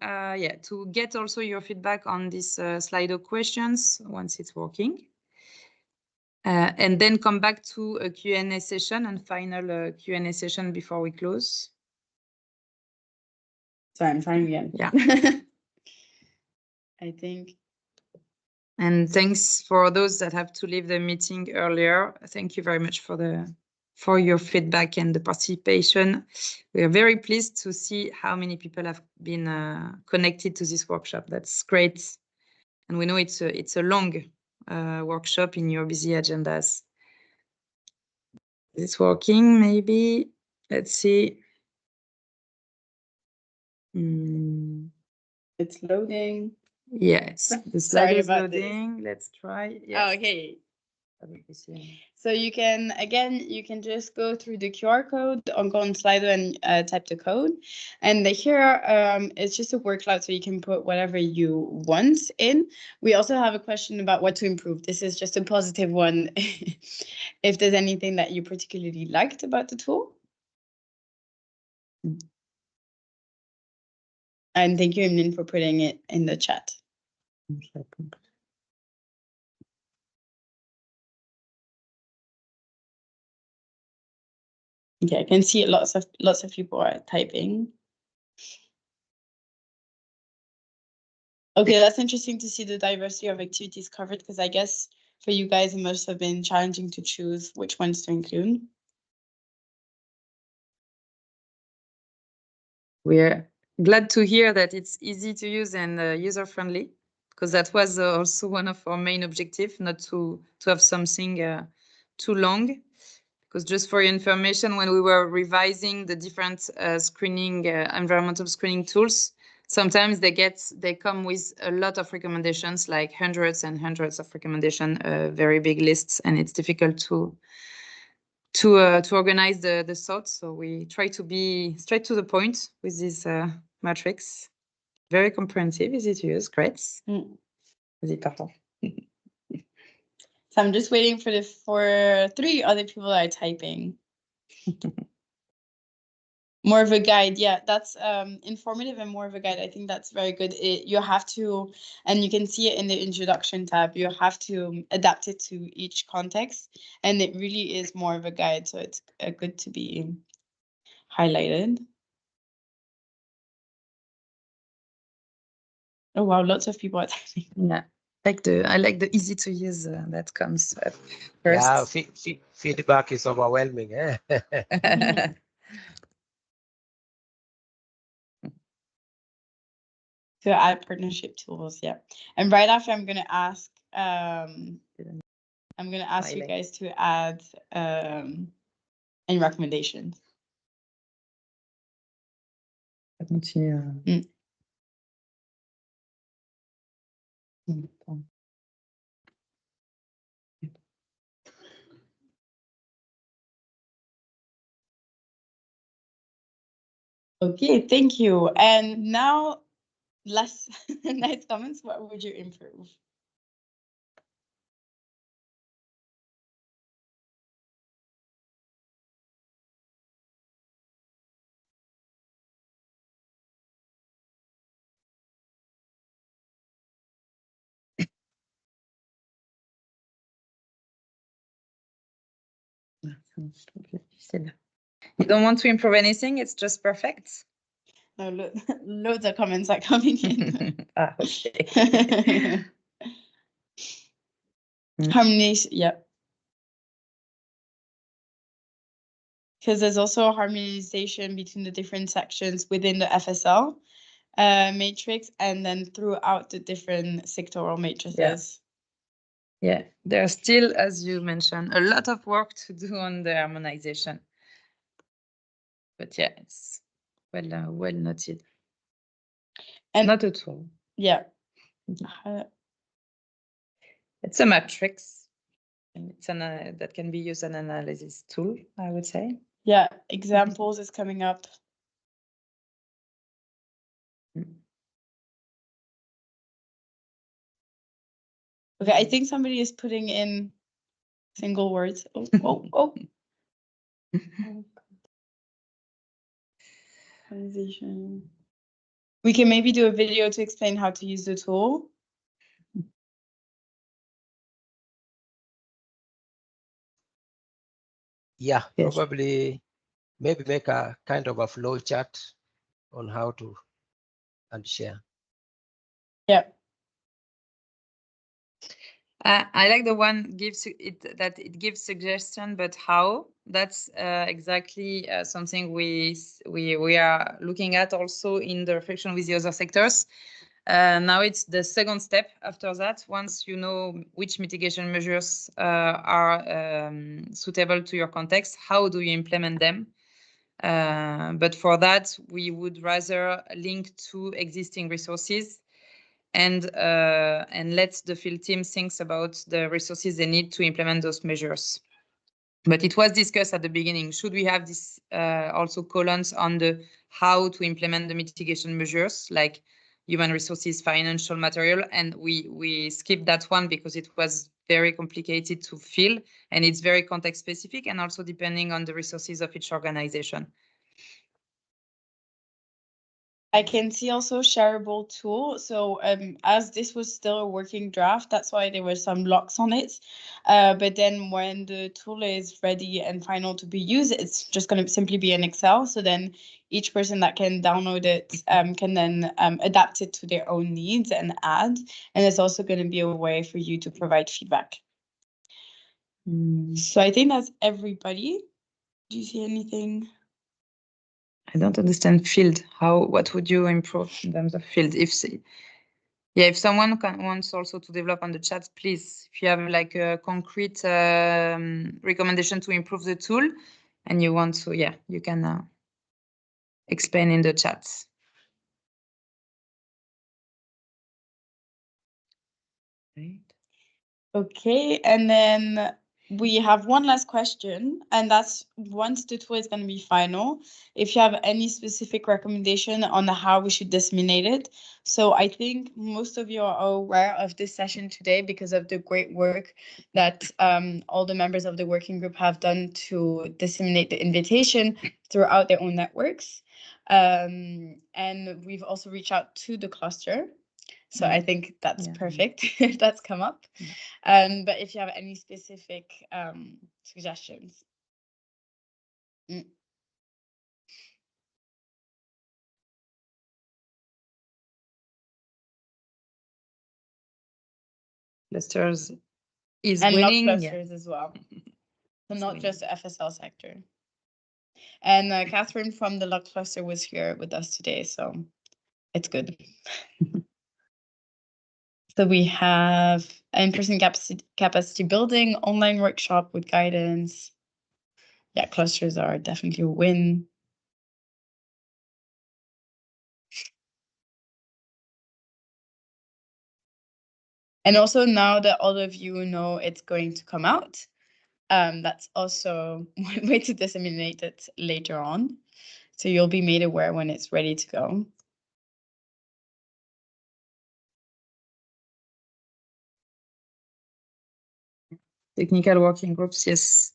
get also your feedback on this Slido questions once it's working. And then come back to a Q&A session and final Q&A session before we close. Sorry, I'm trying again. Yeah. I think. And thanks for those that have to leave the meeting earlier. Thank you very much for your feedback and the participation. We are very pleased to see how many people have been connected to this workshop. That's great. And we know it's a long workshop in your busy agendas. Is it working? Maybe. Let's see. It's loading. Yes, the slide is loading. Let's try. Yes. Okay. So you can just go through the QR code on Slido and type the code. And here it's just a word cloud, so you can put whatever you want in. We also have a question about what to improve. This is just a positive one. If there's anything that you particularly liked about the tool. And thank you, Evelyn, for putting it in the chat. Okay, I can see lots of people are typing. Okay, that's interesting to see the diversity of activities covered, because I guess for you guys it must have been challenging to choose which ones to include. We're glad to hear that it's easy to use and user-friendly, because that was also one of our main objectives, not to have something too long. Because just for your information, when we were revising the different environmental screening tools, sometimes they come with a lot of recommendations, like hundreds and hundreds of recommendations, very big lists, and it's difficult to organize the thoughts. So we try to be straight to the point with this matrix. Very comprehensive, easy to use, great. Vas-y, pardon. So I'm just waiting for 3 other people that are typing. More of a guide, yeah, that's informative and more of a guide. I think that's very good. You have to, and you can see it in the introduction tab, you have to adapt it to each context, and it really is more of a guide, so it's good to be highlighted. Oh wow, lots of people are typing. Yeah, I like the easy to use that comes up first. Yeah, feedback is overwhelming. To add partnership tools, yeah. And right after, I'm gonna ask you guys to add any recommendations. Okay, thank you. And now, less nice comments. What would you improve? You don't want to improve anything, it's just perfect. No, loads of comments are coming in. Okay. Harmonization, yeah. Because there's also a harmonization between the different sections within the FSL matrix and then throughout the different sectoral matrices. Yeah, there's still, as you mentioned, a lot of work to do on the harmonization. But yeah, it's well noted. And not at all. Yeah. It's a matrix. And it's that can be used as an analysis tool, I would say. Yeah, examples is coming up. Okay, I think somebody is putting in single words. Oh. Organization. We can maybe do a video to explain how to use the tool. Yeah, yes. Probably maybe make a kind of a flow chart on how to and share. Yeah. I like the one that it gives suggestion, but how? That's exactly something we are looking at also in the reflection with the other sectors. Now it's the second step after that. Once you know which mitigation measures are suitable to your context, how do you implement them? But for that, we would rather link to existing resources and let the field team think about the resources they need to implement those measures. But it was discussed at the beginning. Should we have this also columns on the how to implement the mitigation measures, like human resources, financial, material? And we skipped that one because it was very complicated to fill, and it's very context specific and also depending on the resources of each organization. I can see also shareable tool. So as this was still a working draft, that's why there were some blocks on it. But then when the tool is ready and final to be used, it's just going to simply be in Excel. So then each person that can download it can then adapt it to their own needs and add. And it's also going to be a way for you to provide feedback. So I think that's everybody. Do you see anything? I don't understand field. What would you improve in terms of field? If someone wants also to develop on the chat, please. If you have like a concrete recommendation to improve the tool, and you want to, you can explain in the chat. Right. Okay, and then we have one last question, and that's once the tool is going to be final, if you have any specific recommendation on how we should disseminate it. So I think most of you are aware of this session today because of the great work that all the members of the working group have done to disseminate the invitation throughout their own networks. And we've also reached out to the cluster. So I think that's perfect. That's come up. But if you have any specific suggestions. Clusters is and winning. Not clusters as well. So not just the FSL sector. And Catherine from the Lux cluster was here with us today, so it's good. So we have in-person capacity building, online workshop with guidance. Yeah, clusters are definitely a win. And also now that all of you know it's going to come out, that's also one way to disseminate it later on. So you'll be made aware when it's ready to go. Technical working groups, yes.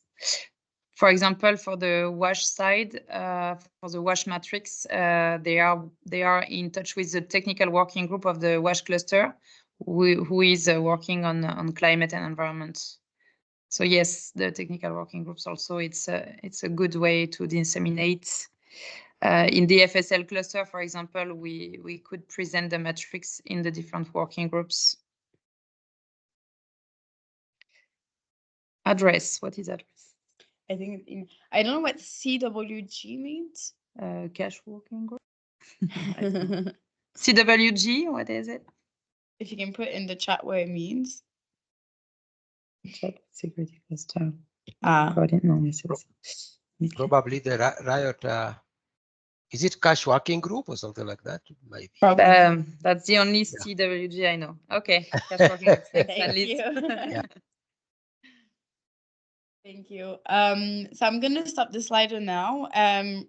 For example, for the WASH side, for the WASH matrix, they are in touch with the technical working group of the WASH cluster, who is working on climate and environment. So yes, the technical working groups also, it's a good way to disseminate. In the FSL cluster, for example, we could present the matrix in the different working groups. Address, what is address? I think I don't know what CWG means. Cache working group. CWG, what is it? If you can put in the chat what it means. Chat security cluster. Probably the Riot. Is it cache working group or something like that? Maybe. That's the only CWG I know. Okay, cache working group. Thank you. Yeah. Thank you. So I'm going to stop the Slido now, and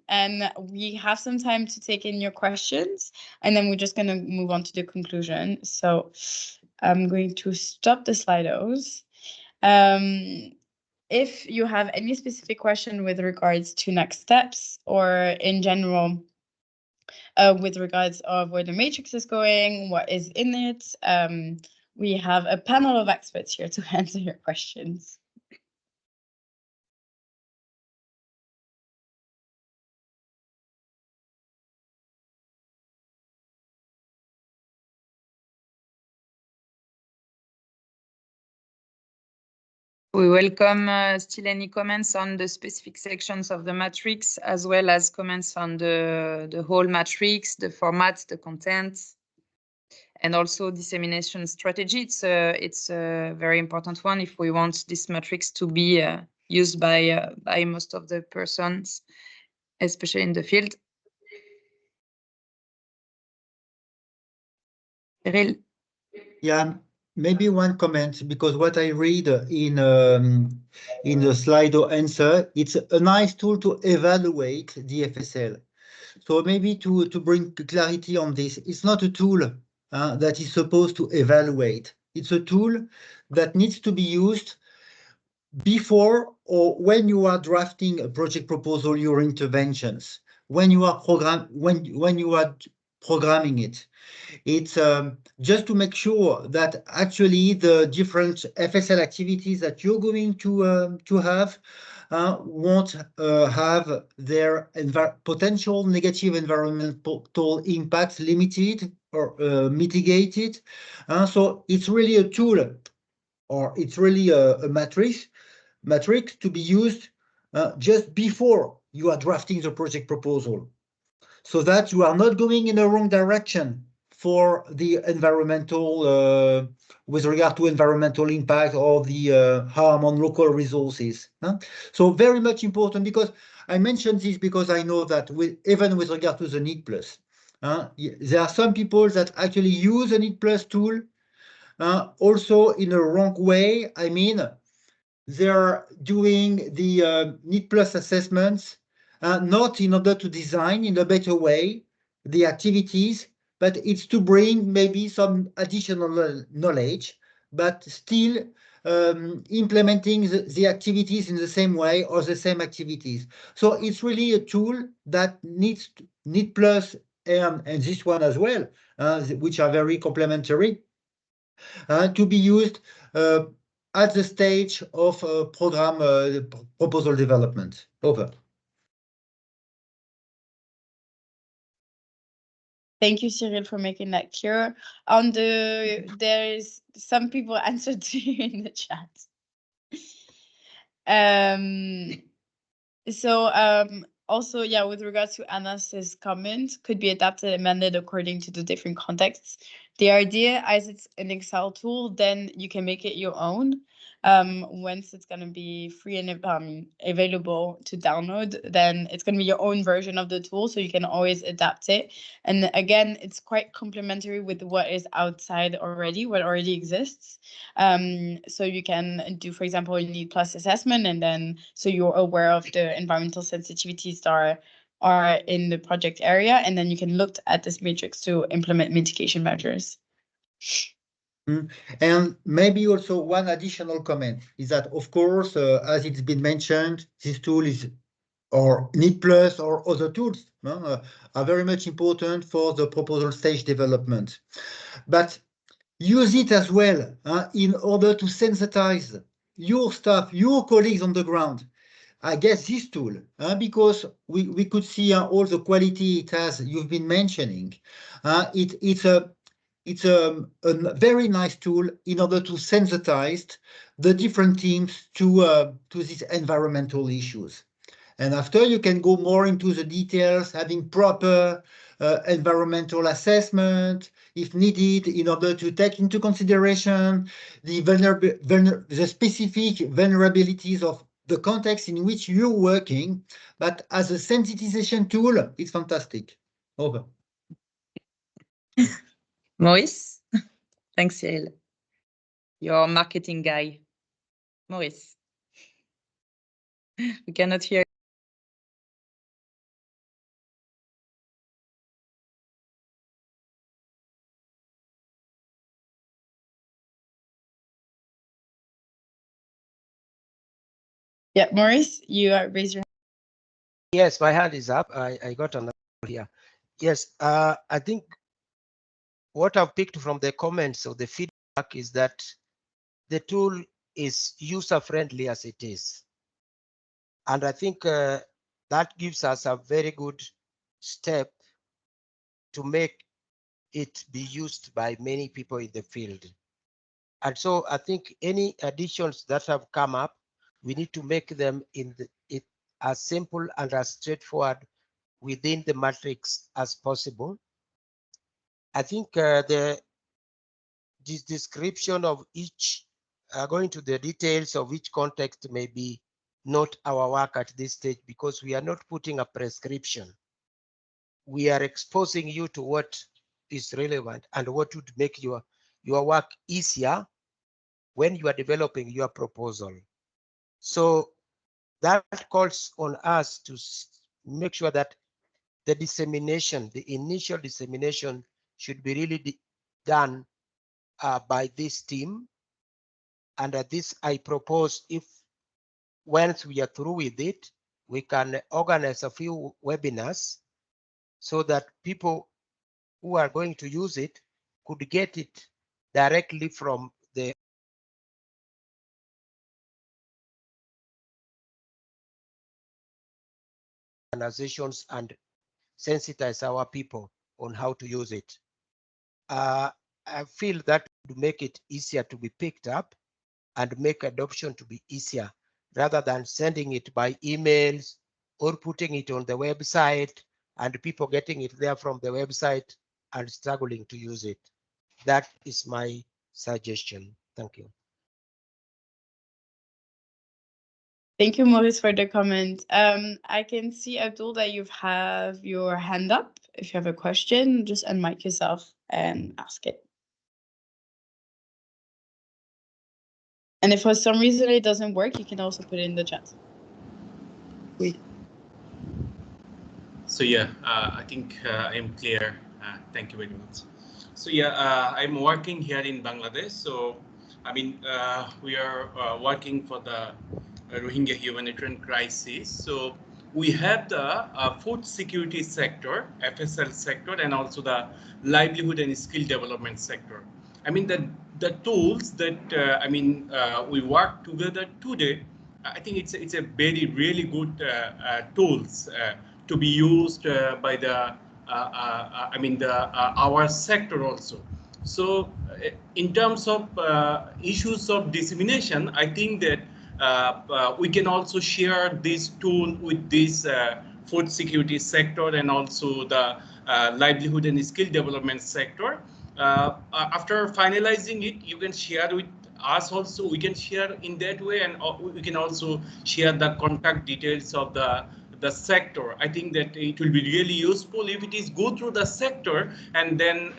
we have some time to take in your questions, and then we're just going to move on to the conclusion. So I'm going to stop the Slidos. If you have any specific question with regards to next steps or in general, with regards of where the matrix is going, what is in it, we have a panel of experts here to answer your questions. We welcome still any comments on the specific sections of the matrix, as well as comments on the whole matrix, the format, the content, and also dissemination strategy. It's a very important one if we want this matrix to be used by most of the persons, especially in the field. Cyril? Yeah, maybe one comment, because what I read in the Slido answer, it's a nice tool to evaluate the FSL. So maybe to bring clarity on this, it's not a tool that is supposed to evaluate. It's a tool that needs to be used before or when you are drafting a project proposal, your interventions, when you are programming it. It's just to make sure that actually the different FSL activities that you're going to have won't have their potential negative environmental impacts limited or mitigated. So it's really a tool, or it's really a matrix to be used just before you are drafting the project proposal, so that you are not going in the wrong direction for the environmental, with regard to environmental impact or the harm on local resources. So very much important, because I mentioned this because I know that even with regard to the NEED Plus, there are some people that actually use the NEED Plus tool also in a wrong way. I mean, they're doing the NEED Plus assessments not in order to design in a better way the activities, but it's to bring maybe some additional knowledge, but still implementing the activities in the same way or the same activities. So it's really a tool that needs NEED Plus and this one as well, which are very complementary, to be used at the stage of program proposal development. Over. Thank you, Cyril, for making that clear. There's some people answered to you in the chat. Also, yeah, with regards to Anas's comment, could be adapted and amended according to the different contexts. The idea, as it's an Excel tool, then you can make it your own. Once it's going to be free and available to download, then it's going to be your own version of the tool, so you can always adapt it. And again, it's quite complementary with what is outside already, what already exists. So you can do, for example, a NEED Plus assessment, and then so you're aware of the environmental sensitivities that are in the project area, and then you can look at this matrix to implement mitigation measures. And maybe also one additional comment is that, of course, as it's been mentioned, this tool is, or NEED Plus or other tools are very much important for the proposal stage development. But use it as well in order to sensitize your staff, your colleagues on the ground, I guess this tool, because we could see all the quality it has, you've been mentioning. It's a very nice tool in order to sensitize the different teams to these environmental issues. And after, you can go more into the details, having proper environmental assessment, if needed, in order to take into consideration the specific vulnerabilities of the context in which you're working. But as a sensitization tool, it's fantastic. Over. Maurice? Thanks, Cyril. Your marketing guy. Maurice. We cannot hear. Yeah, Maurice, you raise your hand. Yes, my hand is up. I got another here. Yes, I think what I've picked from the comments or the feedback is that the tool is user-friendly as it is. And I think that gives us a very good step to make it be used by many people in the field. And so I think any additions that have come up, we need to make them as simple and as straightforward within the matrix as possible. I think this description of each, going to the details of each context may be not our work at this stage, because we are not putting a prescription. We are exposing you to what is relevant and what would make your work easier when you are developing your proposal. So that calls on us to make sure that the dissemination, the initial dissemination, should be really done by this team. And at this, I propose, if once we are through with it, we can organize a few webinars so that people who are going to use it could get it directly from the organizations and sensitize our people on how to use it. I feel that would make it easier to be picked up and make adoption to be easier, rather than sending it by emails or putting it on the website and people getting it there from the website and struggling to use it. That is my suggestion. Thank you. Thank you, Maurice, for the comment. I can see, Abdul, that you have your hand up. If you have a question, just unmic yourself and ask it. And if for some reason it doesn't work, you can also put it in the chat. So yeah, I think I am clear. Thank you very much. So yeah, I'm working here in Bangladesh. So I mean, we are working for the Rohingya humanitarian crisis. So we have the food security sector, FSL sector, and also the livelihood and skill development sector. I mean, the tools that we work together today, I think it's a very really good tools to be used by the our sector also. So in terms of issues of dissemination, I think that we can also share this tool with this food security sector and also the livelihood and skill development sector. After finalizing it, you can share with us also. We can share in that way, and we can also share the contact details of the sector. I think that it will be really useful if it is go through the sector, and then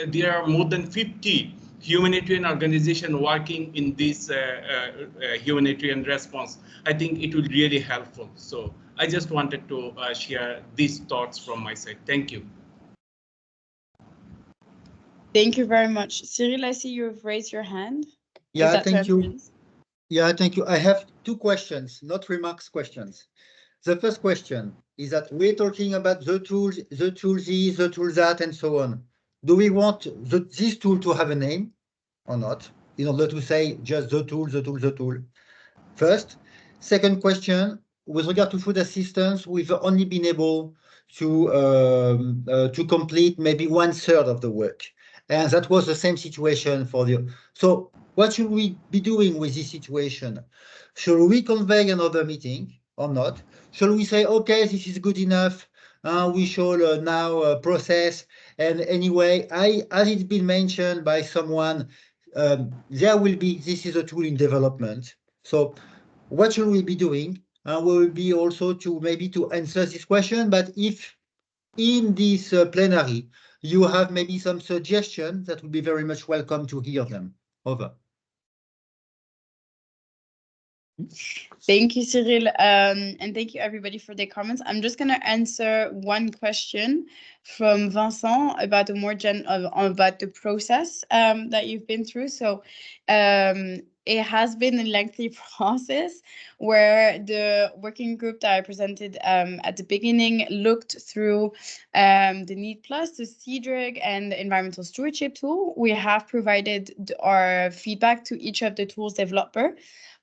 there are more than 50 humanitarian organizations working in this humanitarian response. I think it will really helpful. So I just wanted to share these thoughts from my side. Thank you. Thank you very much. Cyril, I see you've raised your hand. Yeah, thank you. Yeah, thank you. I have two questions, not remarks, questions. The first question is that we're talking about the tools this, the tool that, and so on. Do we want this tool to have a name or not? in order to say just the tool. First. Second question, with regard to food assistance, we've only been able to complete maybe 1/3 of the work. And that was the same situation for the. So what should we be doing with this situation? Should we convey another meeting or not? Shall we say, okay, this is good enough. We shall now process. And anyway, as it's been mentioned by someone, this is a tool in development. So what should we be doing? Will be also to maybe to answer this question, but if in this plenary you have maybe some suggestions, that would be very much welcome to hear them. Over. Thank you, Cyril, and thank you everybody for their comments. I'm just going to answer one question from Vincent about about the process that you've been through. So it has been a lengthy process where the working group that I presented at the beginning looked through the Need Plus, the CDRIG, and the environmental stewardship tool. We have provided our feedback to each of the tools developer,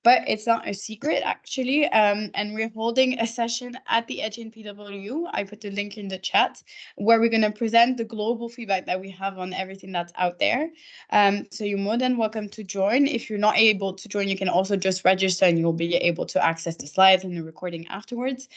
but it's not a secret actually. And we're holding a session at the HNPW. I put the link in the chat where we're going to present the global feedback that we have on everything that's out there. So you're more than welcome to join. If you're not able to join, you can also just register and you'll be able to access the slides and the recording afterwards,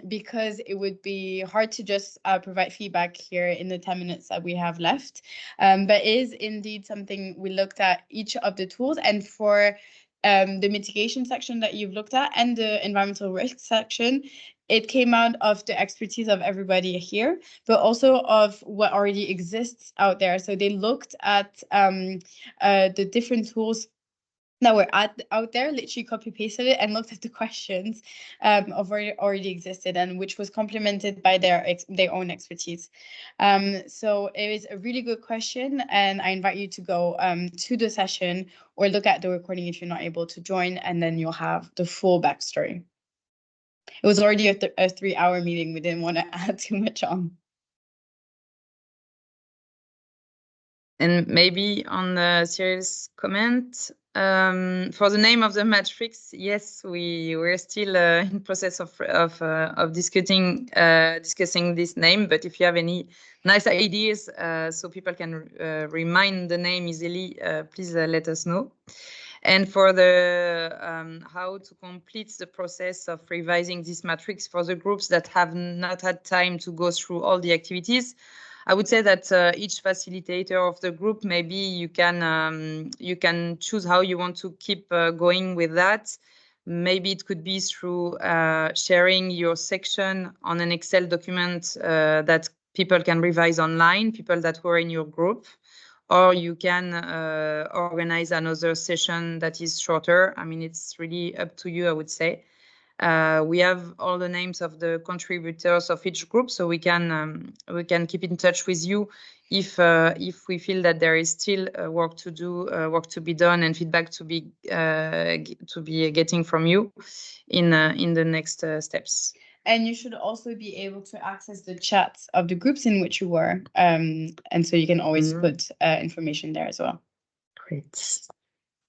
because it would be hard to just provide feedback here in the 10 minutes that we have left. But it is indeed something we looked at each of the tools, and for the mitigation section that you've looked at and the environmental risk section, it came out of the expertise of everybody here, but also of what already exists out there. So they looked at the different tools that were out there, literally copy pasted it and looked at the questions of what already existed, and which was complemented by their own expertise. So it is a really good question, and I invite you to go to the session or look at the recording if you're not able to join, and then you'll have the full backstory. It was already a 3-hour meeting. We didn't want to add too much on. And maybe on the Cyril's comment, for the name of the matrix, yes, we're still in process of discussing this name. But if you have any nice ideas, so people can remind the name easily, please let us know. And for the how to complete the process of revising this matrix for the groups that have not had time to go through all the activities, I would say that each facilitator of the group, maybe you can choose how you want to keep going with that. Maybe it could be through sharing your section on an Excel document that people can revise online, people that were in your group. Or you can organize another session that is shorter. I mean, it's really up to you, I would say. We have all the names of the contributors of each group, so we can keep in touch with you if we feel that there is still work to do, work to be done, and feedback to be getting from you in the next steps. And you should also be able to access the chats of the groups in which you were. And so you can always put information there as well. Great.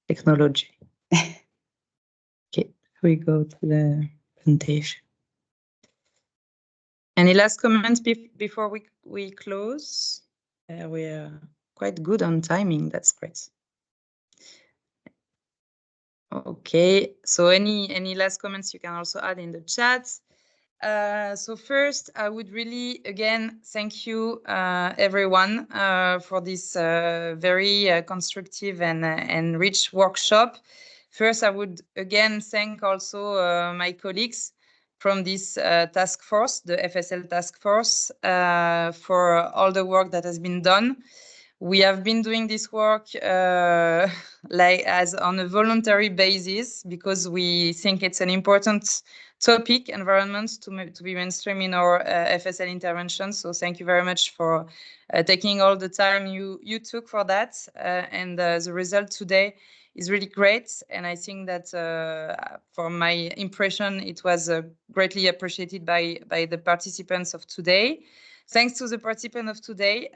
Technology. Okay, we go to the presentation. Any last comments before we close? We are quite good on timing. That's great. Okay, so any last comments you can also add in the chat. So first, I would really, again, thank you, everyone, for this very constructive and rich workshop. First, I would, again, thank also my colleagues from this task force, the FSL task force, for all the work that has been done. We have been doing this work like as on a voluntary basis because we think it's an important topic, environment, to be mainstream in our FSL intervention. So thank you very much for taking all the time you took for that. And the result today is really great. And I think that from my impression, it was greatly appreciated by the participants of today. Thanks to the participants of today.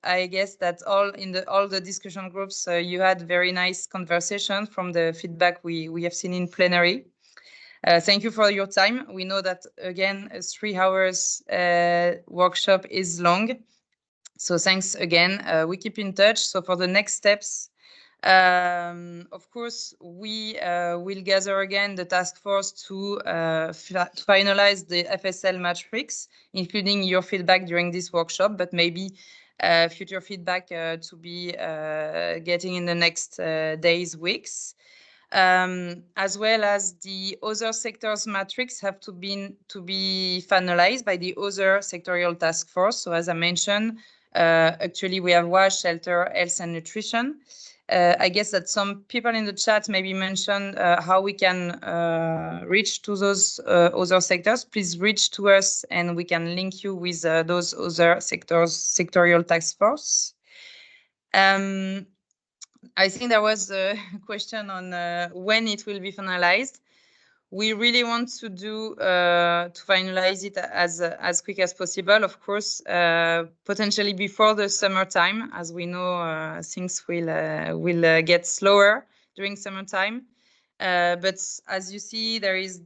I guess that all the discussion groups, you had very nice conversation from the feedback we have seen in plenary. Thank you for your time. We know that, again, a 3 hours workshop is long. So thanks again. We keep in touch. So for the next steps, of course, we will gather again the task force to finalize the FSL matrix, including your feedback during this workshop, but maybe future feedback to be getting in the next days, weeks. As well as the other sectors matrix have to be finalized by the other sectorial task force. So as I mentioned, actually we have WASH, shelter, health and nutrition. I guess that some people in the chat maybe mentioned how we can reach to those other sectors. Please reach to us and we can link you with those other sectorial task force. I think there was a question on when it will be finalized. We really want to do to finalize it as quick as possible. Of course, potentially before the summertime, as we know, things will get slower during summertime. But as you see, there is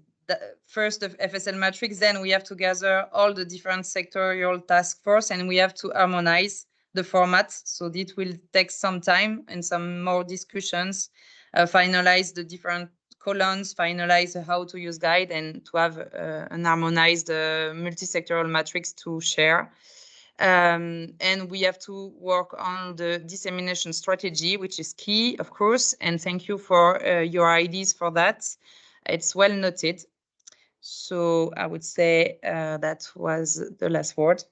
first the FSL matrix. Then we have to gather all the different sectorial task force, and we have to harmonize the format. So it will take some time and some more discussions, finalize the different columns, finalize how to use guide, and to have an harmonized multi-sectoral matrix to share. And we have to work on the dissemination strategy, which is key, of course. And thank you for your ideas for that. It's well noted. So I would say that was the last word.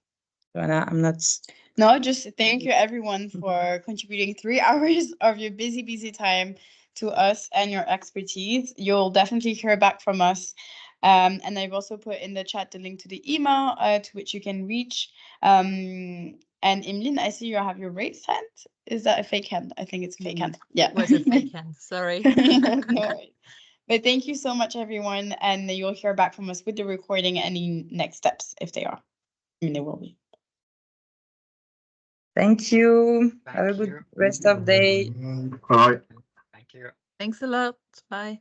Joanna, I'm not... No, just thank you everyone for contributing 3 hours of your busy time to us and your expertise. You'll definitely hear back from us. And I've also put in the chat the link to the email to which you can reach. And Imlin, I see you have your raised hand. Is that a fake hand? I think it's a fake hand. Yeah. It was a fake hand, sorry. No worries. But thank you so much, everyone. And you'll hear back from us with the recording and any next steps if they are. I mean, they will be. Thank you. Have a good rest of day. Bye. Thank you. Thanks a lot. Bye.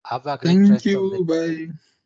Have a great rest of the Bye.